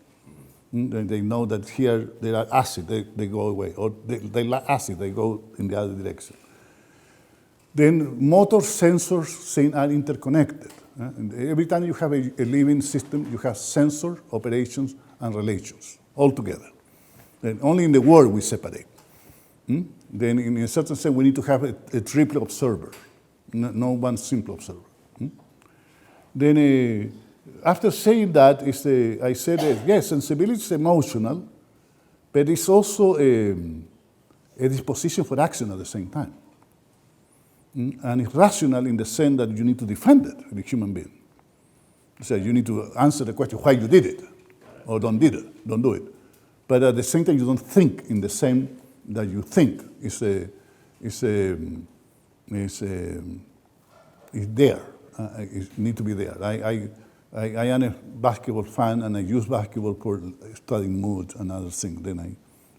Speaker 1: They know that here there are acid, they go away, or they lack acid, they go in the other direction. Then motor sensors are interconnected. And every time you have a living system, you have sensor, operations, and relations all together. Then only in the world we separate. Then in a certain sense, we need to have a triple observer, no one simple observer. Then after saying that, I said, yes, sensibility is emotional, but it's also a disposition for action at the same time. And it's rational in the sense that you need to defend it, the human being. So you need to answer the question why you did it, or don't do it. But at the same time, you don't think in the same that you think. It's there. It needs to be there. I am a basketball fan, and I use basketball for studying mood and other things. Then I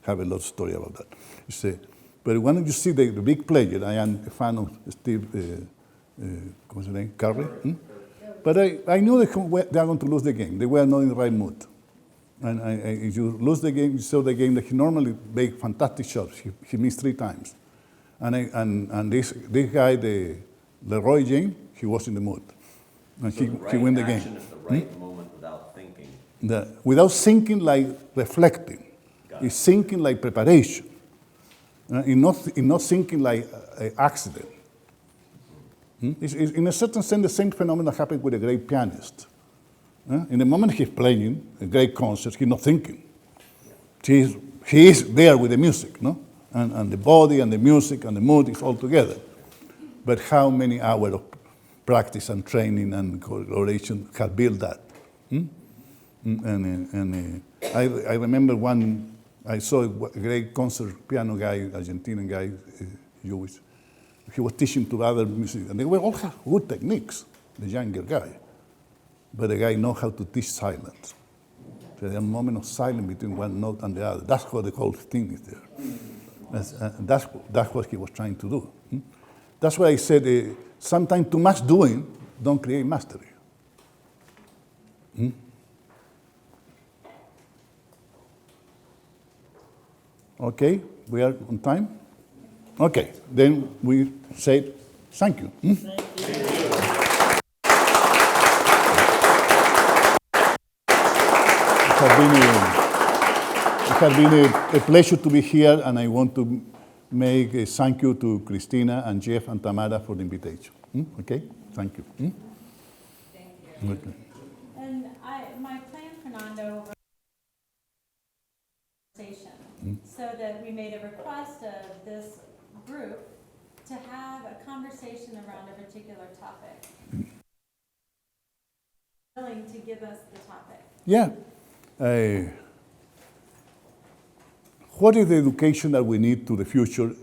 Speaker 1: have a lot of story about that. But when you see the big player, I am a fan of Steve, what's his name, Curry. But I knew they are going to lose the game. They were not in the right mood. And if you lose the game, you saw the game that he normally made fantastic shots. He missed 3 times. And this guy, the Leroy James, he was in the mood. And
Speaker 7: So
Speaker 1: he win the game.
Speaker 7: action at the right moment without thinking.
Speaker 1: Without thinking like reflecting. It's thinking like preparation. In not thinking like an accident. It's in a certain sense, the same phenomenon happened with a great pianist. In the moment he's playing a great concert, he's not thinking. He is there with the music, no? And the body and the music and the mood is all together. But how many hours of practice and training and collaboration have built that? I remember I saw a great concert piano guy, Argentinian guy, Jewish. He was teaching to other musicians, and they were all have good techniques, the younger guy. But the guy knows how to teach silence. So there are moments of silence between one note and the other. That's what the whole thing is there. That's what he was trying to do. That's why I said sometimes too much doing don't create mastery. Okay, we are on time? Okay, then we say thank you. It has been a pleasure to be here, and I want to make a thank you to Cristina and Jeff and Tamara for the invitation. Okay, thank you.
Speaker 2: Thank you.
Speaker 1: Okay.
Speaker 6: And my plan, Fernando, so that we made a request of this group to have a conversation around a particular topic. Willing to give us the topic.
Speaker 1: Yeah. What is the education that we need to the future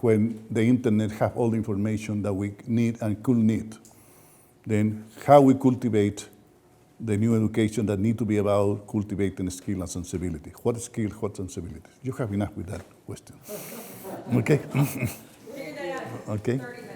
Speaker 1: when the internet have all the information that we need and could need? Then how we cultivate the new education that need to be about cultivating skill and sensibility. What skill, what sensibility? You have enough with that question. Okay?
Speaker 2: Figure that out.
Speaker 1: Okay.
Speaker 2: 30